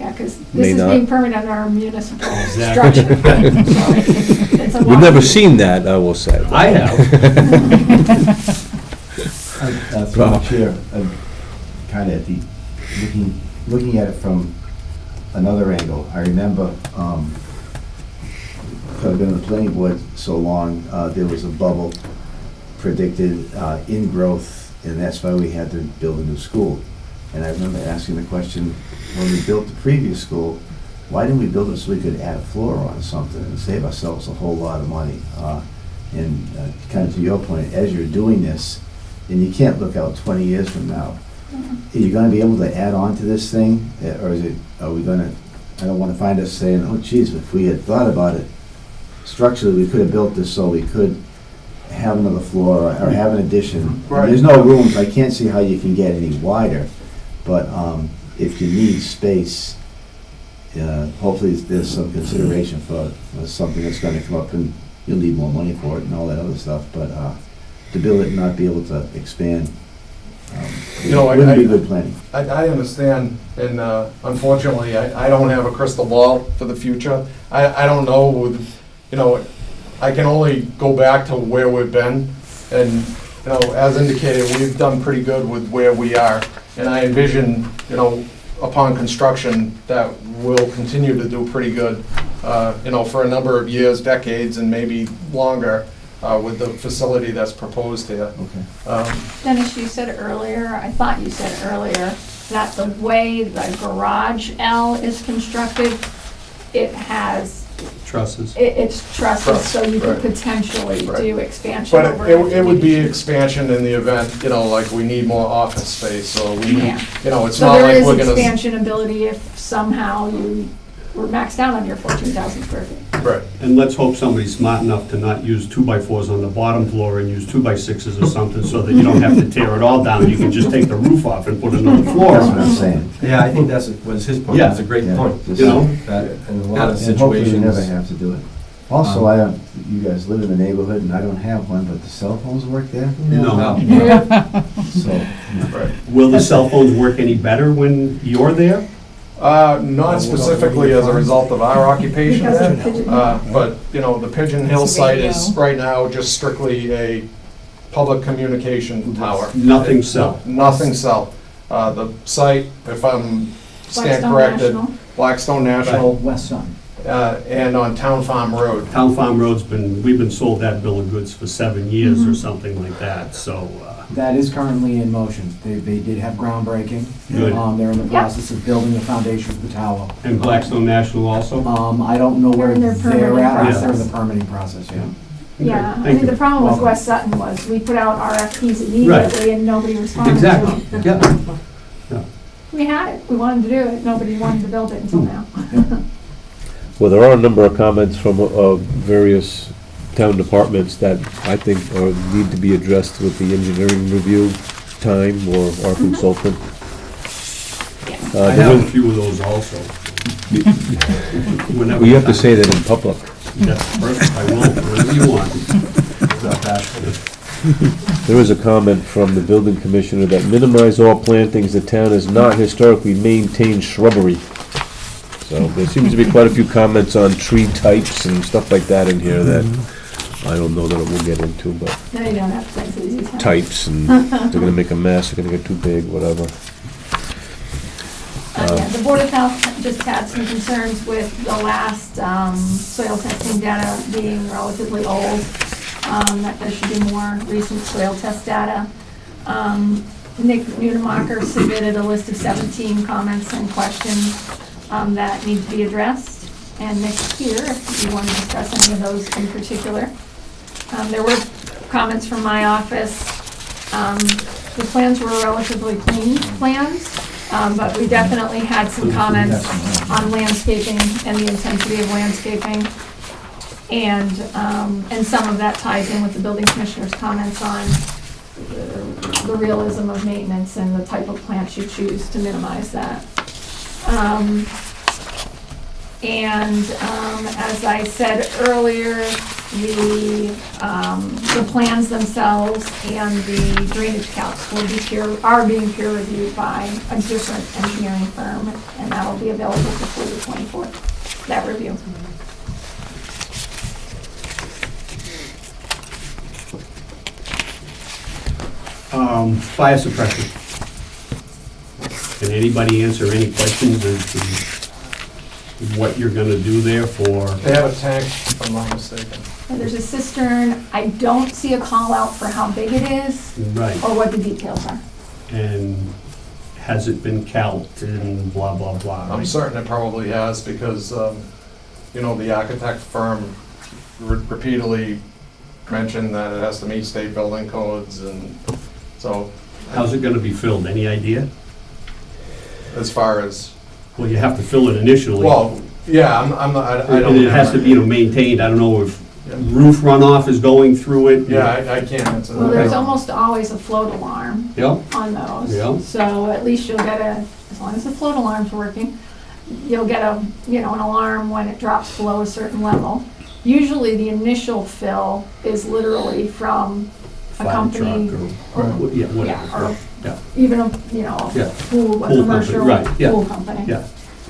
Yeah, because May this is not. being permitted under our municipal Exactly. structure. So it's a we've lot. never seen that, I will say. I have. Through the chair, kind of looking at it from another angle. I remember, I've been on the planning board so long, there was a bubble predicted in growth, and that's why we had to build a new school. And I remember asking the question, when we built the previous school, why didn't we build it so we could add a floor on something and save ourselves a whole lot of money? And kind of to your point, as you're doing this, and you can't look out 20 years from now, are you gonna be able to add on to this thing? Or are we gonna, I don't wanna find us saying, oh geez, if we had thought about it structurally, we could have built this so we could have another floor or have an addition. Right. There's no rooms, I can't see how you can get any wider, but if you need space, hopefully there's some consideration for something that's gonna come up, and you'll need more money for it and all that other stuff, but to build it and not be able to expand, wouldn't be good planning. I understand, and unfortunately, I don't have a crystal ball for the future. I don't know I can only go back to where we've been, and, as indicated, we've done pretty good with where we are. And I envision, upon construction, that we'll continue to do pretty good, for a number of years, decades, and maybe longer, with the facility that's proposed here. Okay. Dennis, you said earlier, I thought you said earlier, that the way the garage L is constructed, it has, Trusses. it's trusses, Truss, so you could right. potentially Right. do expansion But over. it would be expansion in the event, like we need more office space, so we need, Yeah. it's So not there like is we're gonna. expansion ability if somehow you were maxed out on your 14,000 square feet. Right. And let's hope somebody's smart enough to not use 2x4s on the bottom floor and use 2x6s or something, so that you don't have to tear it all down. You can just take the roof off and put another floor That's what I'm on. saying. Yeah, I think that's was his point. Yeah. That's a great Yeah. point. You know? That in a lot of And hopefully we situations. never have to do it. Also, you guys live in the neighborhood, and I don't have one, but the cell phones work there? No. So, Right. Will the cell phones work any better when you're there? Not specifically as a result of our occupation, Because of the Pigeon Hill. but, the Pigeon Hill It's site is radio. right now just strictly a public communication tower. Nothing cell. Nothing cell. The site, if I'm stand Blackstone corrected, National. Blackstone National, West Sutton. and on Town Farm Road. Town Farm Road's we've been sold that bill of goods for 7 years or something like that, so, That is currently in motion. They did have groundbreaking. Good. They're in the Yeah. process of building the foundation for the tower. and Blackstone National also? I don't know where They're in their they're permitting at. They're in process. the permitting process, yeah. Yeah, I Thank think you. the problem with Welcome. West Sutton was we put out RFPs immediately and nobody responded. Exactly, yeah. We had it, we wanted to do it, nobody wanted to build it until now. Well, there are a number of comments from various town departments that I think need to be addressed with the engineering review time or our consultant. I have a few of those also. Whenever- Well, you have to say that in public. That's perfect, I will, whatever you want. Not bashful. There is a comment from the building commissioner that minimize all plantings, the town has not historically maintained shrubbery. So there seems to be quite a few comments on tree types and stuff like that in here that I don't know that we'll get into, but No, you don't have to take these easy. types, and they're gonna make a mess, they're gonna get too big, whatever. Yeah, the Board of Health just had some concerns with the last soil testing data being relatively old, that there should be more recent soil test data. Nick Nunemacher submitted a list of 17 comments and questions that need to be addressed, and Nick's here if you want to discuss any of those in particular. There were comments from my office. The plans were relatively clean plans, but we definitely had some comments on landscaping and the intensity of landscaping. And some of that ties in with the building commissioner's comments on the realism of maintenance and the type of plants you choose to minimize that. As I said earlier, the plans themselves and the drainage calcs are being peer reviewed by a different engineering firm, and that'll be available before the 24th, that review. Fire suppression. Can anybody answer any questions as to what you're gonna do there for? They have a tank, if I'm not mistaken. And there's a cistern. I don't see a call out for how big it is Right, or what the details are. and has it been calced and blah, blah, blah? I'm right? certain it probably has because, the architect firm repeatedly mentioned that it has to meet state building codes, and so How's it gonna be filled? Any idea? as far as, Well, you have to fill it initially. well, yeah, I'm not, I don't. And it has have to be, an idea. maintained. I don't know if Yeah. roof runoff is going through it. Yeah, I can't answer that. Well, there's almost always a float alarm Yep, on those. Yeah. So at least you'll get as long as the float alarm's working, you'll get an alarm when it drops below a certain level. Usually the initial fill is literally from a fire company. truck or, yeah, Yeah, whatever. or Yeah, even a Yeah. pool, a Pool commercial company, right, yeah. pool company. yeah.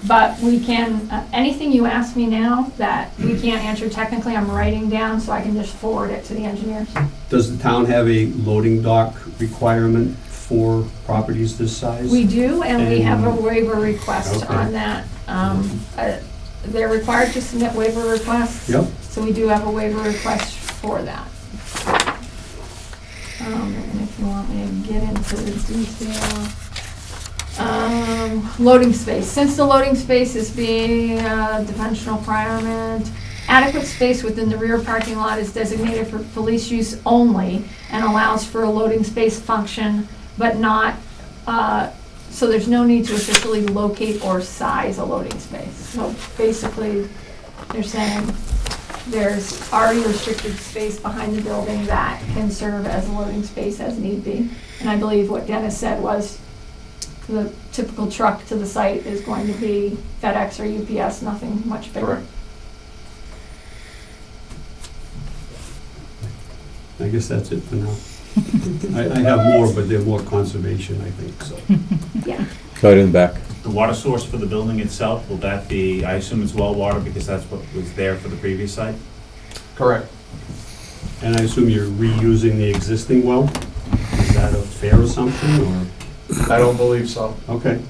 But we can, anything you ask me now that we can't answer technically, I'm writing down so I can just forward it to the engineers. Does the town have a loading dock requirement for properties this size? We do, and we have a And- waiver request Okay. on that. They're required to submit waiver requests. Yep. So we do have a waiver request for that. And if you want me to get into the detail. Loading space. Since the loading space is being a dimensional requirement, adequate space within the rear parking lot is designated for police use only and allows for a loading space function, but not, so there's no need to officially locate or size a loading space. So basically, they're saying there's already restricted space behind the building that can serve as a loading space as need be. And I believe what Dennis said was the typical truck to the site is going to be FedEx or UPS, nothing much bigger. Correct. I guess that's it for now. I have more, but they're more conservation, I think, so. Yeah. Right in the back. The water source for the building itself, will that be, I assume it's well water because that's what was there for the previous site? Correct. And I assume you're reusing the existing well? Is that a fair assumption, or? I don't believe so. Okay.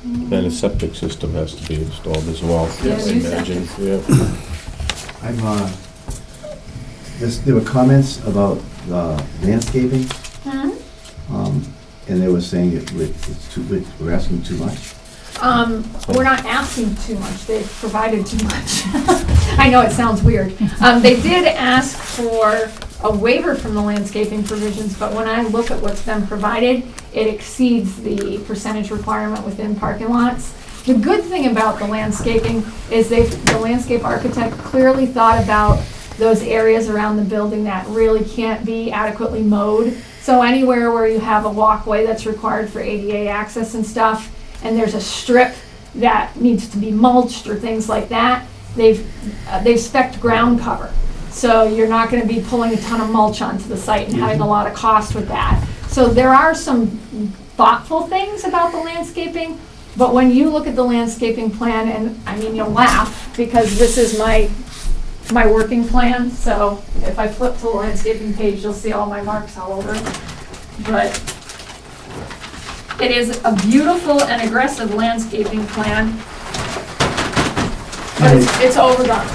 And a septic system has to be installed as well, Yeah, I new imagine. septic. Yeah. There were comments about landscaping, and they were saying we're asking too much. We're not asking too much, they've provided too much. I know it sounds weird. They did ask for a waiver from the landscaping provisions, but when I look at what's been provided, it exceeds the percentage requirement within parking lots. The good thing about the landscaping is the landscape architect clearly thought about those areas around the building that really can't be adequately mowed. So anywhere where you have a walkway that's required for ADA access and stuff, and there's a strip that needs to be mulched or things like that, they've spec'd ground cover. So you're not gonna be pulling a ton of mulch onto the site and having a lot of cost with that. So there are some thoughtful things about the landscaping, but when you look at the landscaping plan, and I mean, you'll laugh, because this is my working plan, so if I flip to the landscaping page, you'll see all my marks all over it. But it is a beautiful and aggressive landscaping plan, but it's overdone.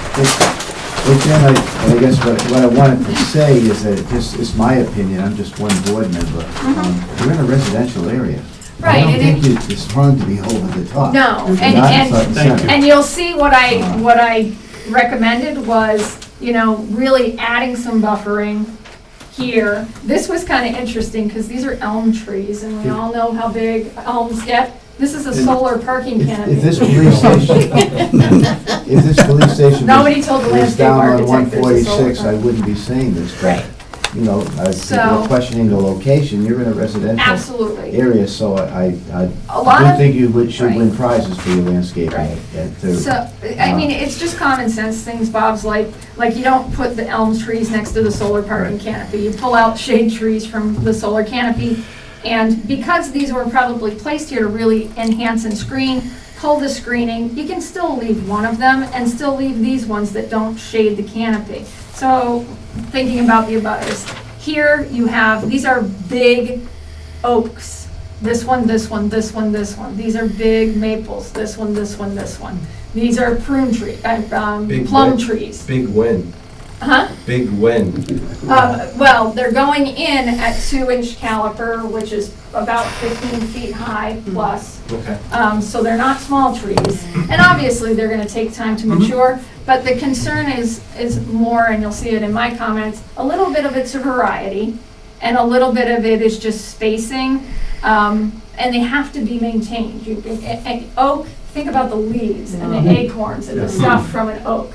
Again, I guess what I wanted to say is that it's my opinion, I'm just one board member. We're in a residential area. Right. I don't think it's wrong to be over the top. No, We're not in front and center. and you'll see what I recommended was, really adding some buffering here. This was kind of interesting, because these are elm trees, and we all know how big elms get. This is a solar parking canopy. If this police station Nobody told the was landscape down on architect there's a solar 146, I wouldn't be saying this, but, Right. if you're questioning the location, you're in a residential Absolutely. area, so I A lot do of- think you should win Right. prizes for your landscaping. Right. too. So, I mean, it's just common sense things, Bob's, like you don't put the elm trees next to the solar parking Right. canopy. You pull out shade trees from the solar canopy. And because these were probably placed here to really enhance and screen, pull the screening, you can still leave one of them and still leave these ones that don't shade the canopy. So, thinking about the abutters, here you have, these are big oaks. This one, this one, this one, this one. These are big maples, this one, this one, this one. These are prune tree, plum trees. Big when? Huh? Big when? Well, they're going in at 2-inch caliper, which is about 15 feet high plus. Okay. So they're not small trees. And obviously, they're gonna take time to mature, but the concern is more, and you'll see it in my comments, a little bit of it's a variety, and a little bit of it is just spacing, and they have to be maintained. Oak, think about the leaves and the acorns and the stuff from an oak.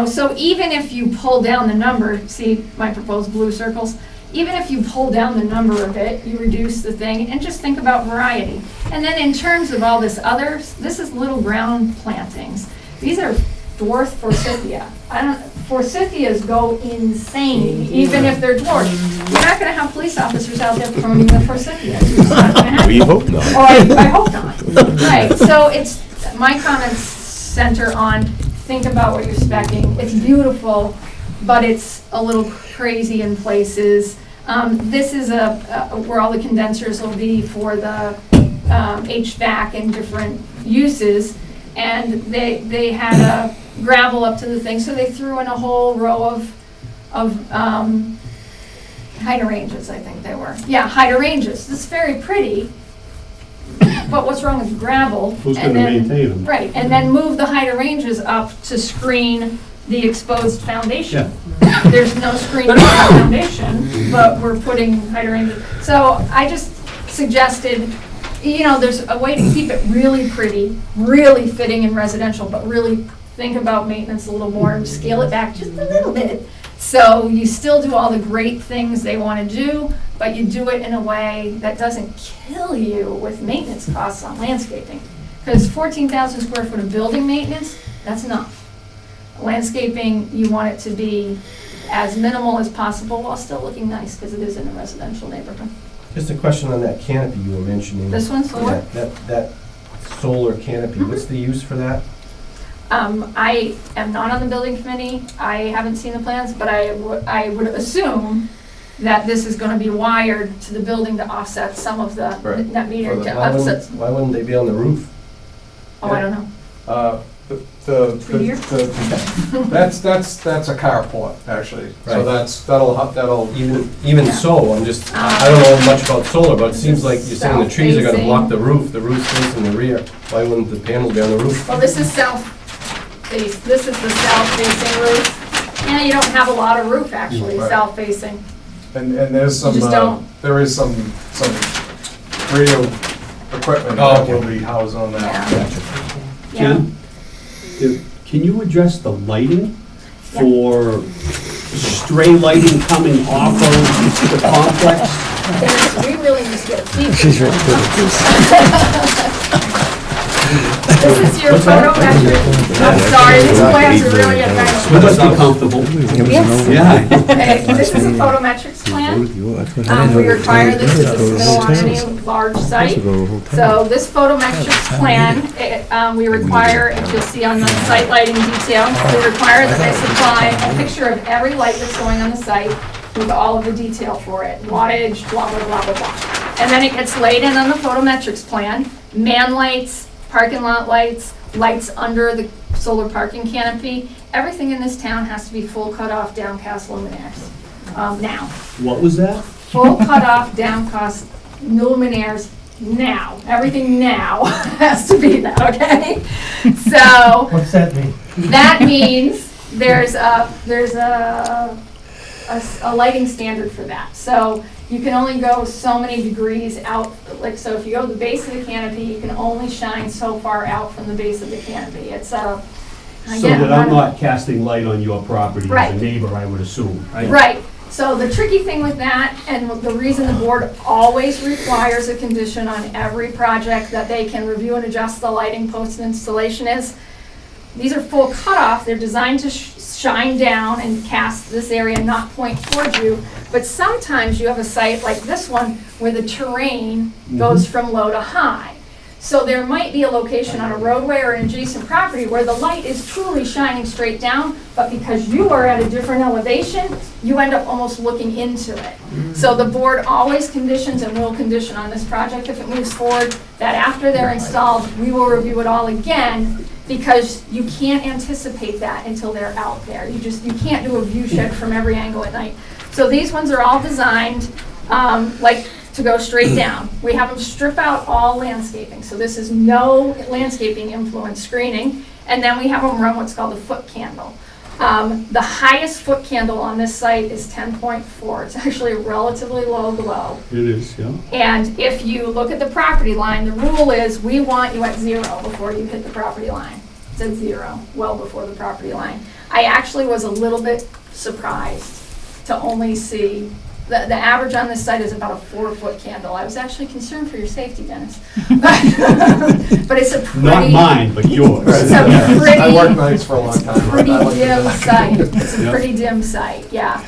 So even if you pull down the number, see my proposed blue circles, even if you pull down the number of it, you reduce the thing, and just think about variety. And then in terms of all this others, this is little ground plantings. These are dwarf forsythia. Forsythias go insane, even if they're dwarf. You're not gonna have police officers out there pruning the forsythias. It's not gonna happen. We hope not. Or I hope not. Right, so my comments center on, think about what you're speccing. It's beautiful, but it's a little crazy in places. This is where all the condensers will be for the HVAC and different uses. And they had a gravel up to the thing, so they threw in a whole row of hydrangeas, I think they were. Yeah, hydrangeas. It's very pretty. But what's wrong with gravel? Who's going to maintain them? Right, and then move the hydrangeas up to screen the exposed foundation. There's no screen on the foundation, but we're putting hydrangeas. So I just suggested, there's a way to keep it really pretty, really fitting in residential, but really think about maintenance a little more and scale it back just a little bit. So you still do all the great things they want to do, but you do it in a way that doesn't kill you with maintenance costs on landscaping. Because 14,000 square foot of building maintenance, that's enough. Landscaping, you want it to be as minimal as possible while still looking nice, because it is in a residential neighborhood. Just a question on that canopy you were mentioning. This one, solar? That solar canopy, what's the use for that? I am not on the building committee. I haven't seen the plans, but I would assume that this is going to be wired to the building to offset some of the net metering. Why wouldn't they be on the roof? Oh, I don't know. That's a carport, actually. So Right. that'll Even so, I don't know much about solar, but it seems like you're saying the trees are gonna block the roof's facing the rear. Why wouldn't the panels be on the roof? Well, this is south face. This is the south facing roof. And you don't have a lot of roof actually, Right. south facing. and there's some just don't. there is some radio equipment that will be housed on that. Yeah. Can you address the lighting for stray lighting coming off of the complex? We really just get deep. This is your photo metric. I'm sorry, these plans are really advanced. You must be comfortable. Yes. Yeah. Okay, this is a photometrics plan. We require this as a submittal on any large site. So this photometrics plan, we require, if you'll see on the site lighting detail, we require that they supply a picture of every light that's going on the site with all of the detail for it, wattage, blah, blah, blah, blah, blah. And then it gets laid in on the photometrics plan, man lights, parking lot lights, lights under the solar parking canopy. Everything in this town has to be full cutoff downcast luminaires, now. What was that? Full cutoff downcast luminaires now. Everything now has to be that, okay? So What's that mean? that means there's a lighting standard for that. So you can only go so many degrees out, like, so if you go to the base of the canopy, you can only shine so far out from the base of the canopy. It's a, So that I'm not casting light on your property as Right. a neighbor, I would assume, right? Right. So the tricky thing with that, and the reason the board always requires a condition on every project that they can review and adjust the lighting post-installation is, these are full cutoff, they're designed to shine down and cast this area, not point towards you, but sometimes you have a site like this one where the terrain goes from low to high. So there might be a location on a roadway or an adjacent property where the light is truly shining straight down, but because you are at a different elevation, you end up almost looking into it. So the board always conditions and will condition on this project if it moves forward, that after they're installed, we will review it all again, because you can't anticipate that until they're out there. You can't do a view shed from every angle at night. So these ones are all designed, to go straight down. We have them strip out all landscaping, so this is no landscaping influence screening, and then we have them run what's called a foot candle. The highest foot candle on this site is 10.4. It's actually a relatively low glow. It is, yeah. And if you look at the property line, the rule is we want you at 0 before you hit the property line. It's at 0, well before the property line. I actually was a little bit surprised to only see the average on this site is about a 4-foot candle. I was actually concerned for your safety, Dennis. But it's a pretty... Not mine, but yours. It's a pretty... I worked nights for a long time. Pretty I like to dim do that. site. It's a Yep. pretty dim site, yeah.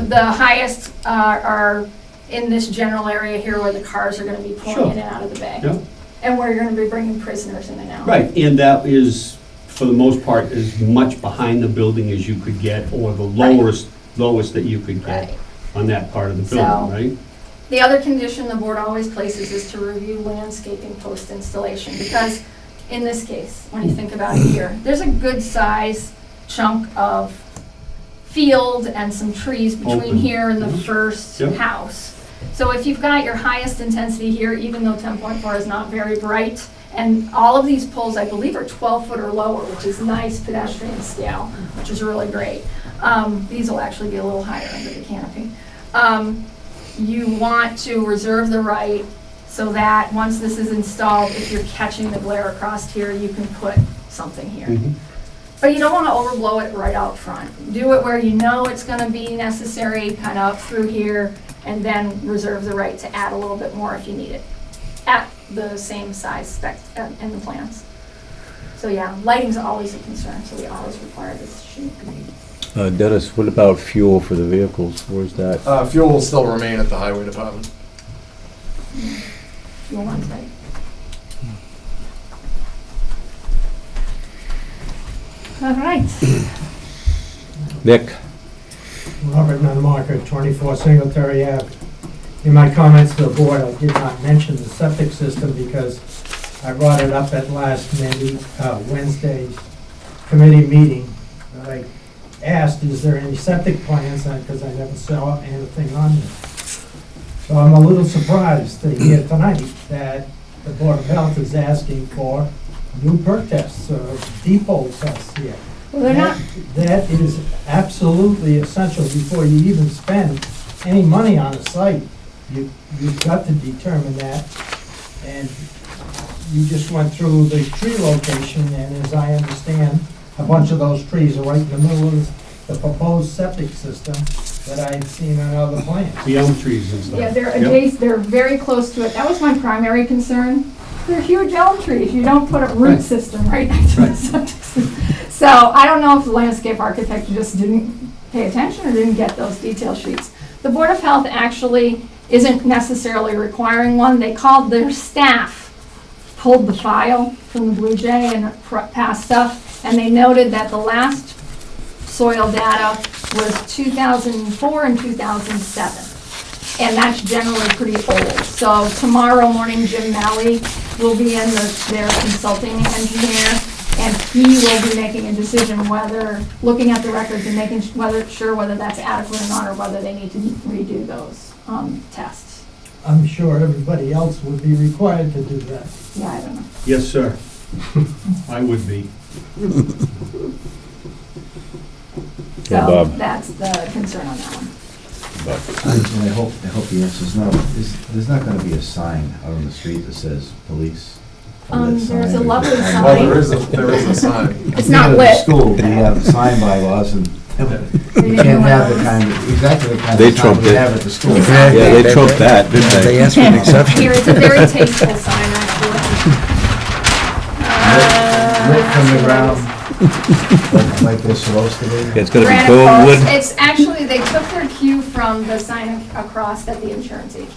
The highest are in this general area here where the cars are gonna be pulling Sure. in and out of the bay. Yep. And where you're gonna be bringing prisoners in and out. Right, and that is, for the most part, as much behind the building as you could get, or the lowest that you could get Right. on that part of the So- building, right? The other condition the board always places is to review landscaping post-installation, because in this case, when you think about it here, there's a good size chunk of field and some trees between Open. here and the Mhm. first Yep. house. So if you've got your highest intensity here, even though 10.4 is not very bright, and all of these poles, I believe, are 12 foot or lower, which is nice pedestrian scale, which is really great. These will actually be a little higher under the canopy. You want to reserve the right so that once this is installed, if you're catching the glare across here, you can put something here. Mhm. But you don't want to overblow it right out front. Do it where you know it's going to be necessary, kind of up through here, and then reserve the right to add a little bit more if you need it, at the same size spec in the plans. So yeah, lighting's always a concern, so we always require this sheet. Dennis, what about fuel for the vehicles? Where's that? Fuel will still remain at the highway department. Fuel on site. All right. Nick? Robert Nunmarker, 24 Singletary Ave. In my comments to the board, I did not mention the septic system because I brought it up at last Wednesday's committee meeting. I asked, is there any septic plans, because I never saw anything on there. So I'm a little surprised to hear tonight that the Board of Health is asking for new perk tests or depot tests here. Well, they're not, That is absolutely essential before you even spend any money on a site. You've got to determine that. And you just went through the tree location, and as I understand, a bunch of those trees are right in the middle of the proposed septic system that I've seen on other plans. The elm trees and stuff. yeah, they're Yep. adjacent, they're very close to it. That was my primary concern. They're huge elm trees. You don't put a root system right next to the septic system. So I don't know if the landscape architect just didn't pay attention or didn't get those detail sheets. The Board of Health actually isn't necessarily requiring one. They called their staff, pulled the file from the Blue Jay and past stuff, and they noted that the last soil data was 2004 and 2007. And that's generally pretty old. So tomorrow morning, Jim Malley will be in their consulting engineer, and he will be making a decision whether, looking at the records and making sure whether that's adequate or not, or whether they need to redo those tests. I'm sure everybody else would be required to do that. Yeah, I don't know. Yes, sir. I would be. Yeah, So Bob. that's the concern on that one. And I hope the answer's no. There's not gonna be a sign out on the street that says police. or that There's sign a or- lovely Well, sign. there is a sign. It's not At lit. school, we have sign bylaws and you can't have the kind of, exactly the kind They of sign trumped we it. have at the school. Yeah, they trumped that, didn't They they? asked for an exception. Here, it's a very tasteful sign, actually. Lit from the ground, like they're supposed to be. It's gonna be Granite gold posts. wood. It's actually, they took their cue from the sign across at the insurance agent.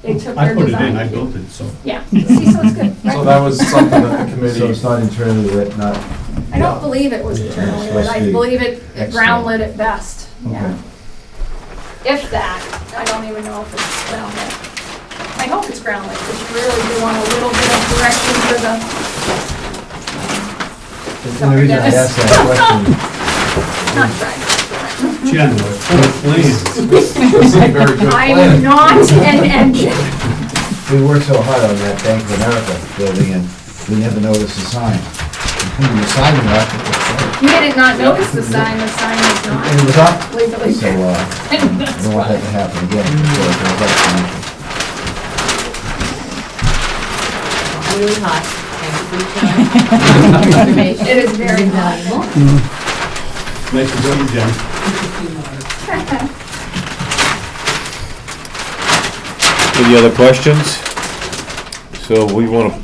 They took I their put it design. in, I cue. built it, so. Yeah, see, so it's good, So right? that was something that the So committee, it's not internally lit, not, I don't believe it was internally lit, I believe it ground lit at best, yeah. okay. If that, I don't even know if it's ground lit. I hope it's ground lit, because you really do want a little bit of direction for the, And the reason I asked that question, not right. Jen, please. this is a very good I plan. am not an engine. we worked so hard on that Bank of America building and we never noticed the sign. The sign was up. You did not notice the sign was And it was not up, legally. so, I That's don't want that fine. to happen again. So it goes up tonight. Really hot. Thank you for your time. Information. It is very valuable. Nice to see you, Jen. Any other questions? So we want to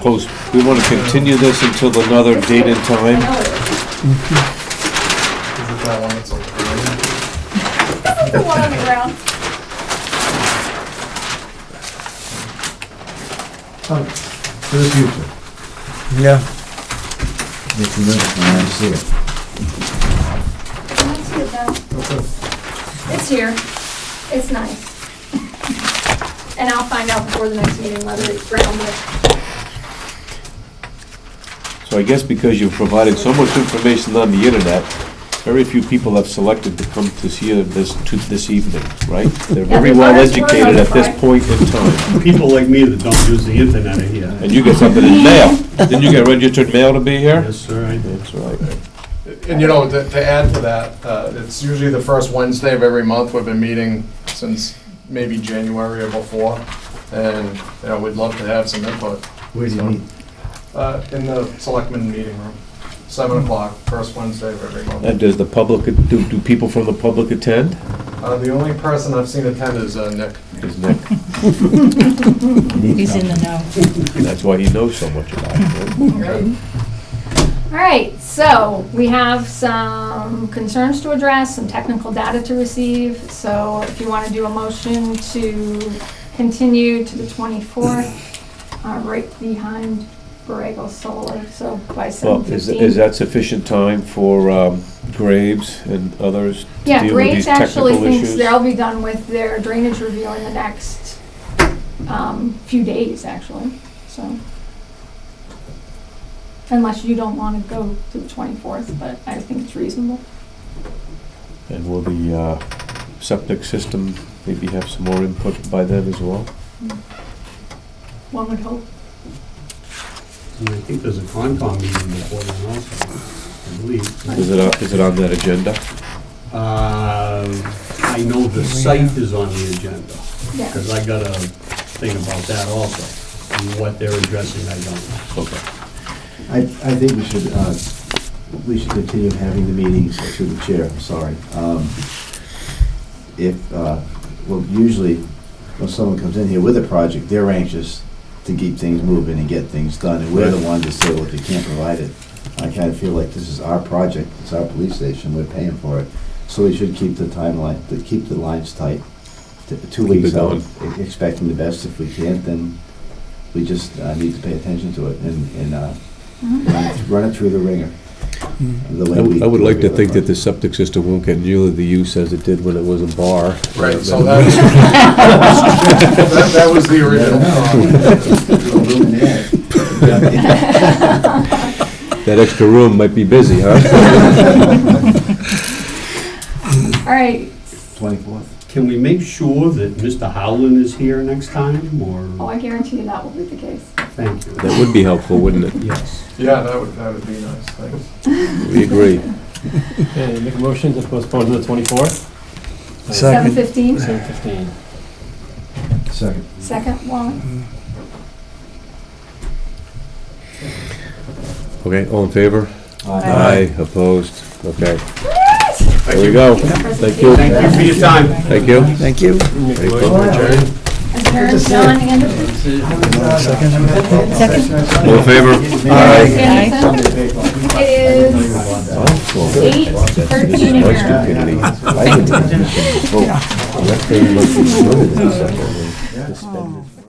continue this until another date and I time? know it is. Is it that one that's over there? The one on the ground. For the future, Yeah. make me nervous when I see it. Can I see it now? It's here. It's nice. And I'll find out before the next meeting whether it's ground lit. So I guess because you've provided so much information on the internet, very few people have selected to come to see this evening, right? They're very the well butters were educated at this notified. point in time. People like me that don't use the internet are here. And you get something in mail. Didn't you get registered mail to be here? Yes, sir, I did. That's right. And you know, to add to that, it's usually the first Wednesday of every month. We've been meeting since maybe January or before. And, you know, we'd love to have some input. Where do you meet? In the selectmen meeting room, 7 o'clock, first Wednesday of every month. And does the public, do people from the public attend? The only person I've seen attend is Nick. Is Nick. He's in the know. That's why he knows so much about it, right? All right, so we have some concerns to address, some technical data to receive. So if you want to do a motion to continue to the 24th, right behind Borrego Solar, so by Well, 7:15. is that sufficient time for Graves and others to Yeah, deal with these Graves actually technical thinks issues? they'll be done with their drainage review in the next few days, actually, so. Unless you don't want to go to the 24th, but I think it's reasonable. And will the septic system maybe have some more input by then as well? One would hope. And I think there's a Concom meeting before then also, I believe. Is it on that agenda? I know the site is on the agenda, Yeah. because I got a thing about that also, and what they're addressing, I don't know. Okay. I think we should continue having the meetings through the chair, I'm sorry. Well, usually, when someone comes in here with a project, they're anxious to keep things moving and get things done, and we're the ones that say, well, if you can't provide it. I kind of feel like this is our project, it's our police station, we're paying for it. So we should keep the timeline, keep the lines tight. 2 Keep weeks it out, going. expecting the best. If we can't, then we just need to pay attention to it and run it through the ringer. The way we- I would like to think that the septic system won't get nearly the use as it did when it was a bar. Right, so that that was the original That extra room might be busy, huh? All right, 24th. Can we make sure that Mr. Howland is here next time, oh, or? I guarantee you that will be the case. Thank you. That would be helpful, wouldn't it? Yes. Yeah, that would be nice, thanks. We agree. Okay, make a motion to postpone to the 24th? 7:15, 7:15. Second. second, Wally? Okay, all in favor? Aye. Opposed? Okay. There we go. Thank you. Thank you for your time. Thank you. Thank you. Make a motion to adjourn? Adjourn, John Anderson. Second. All in favor? Anderson. It is 8:13 I would vote. Let them look at the second.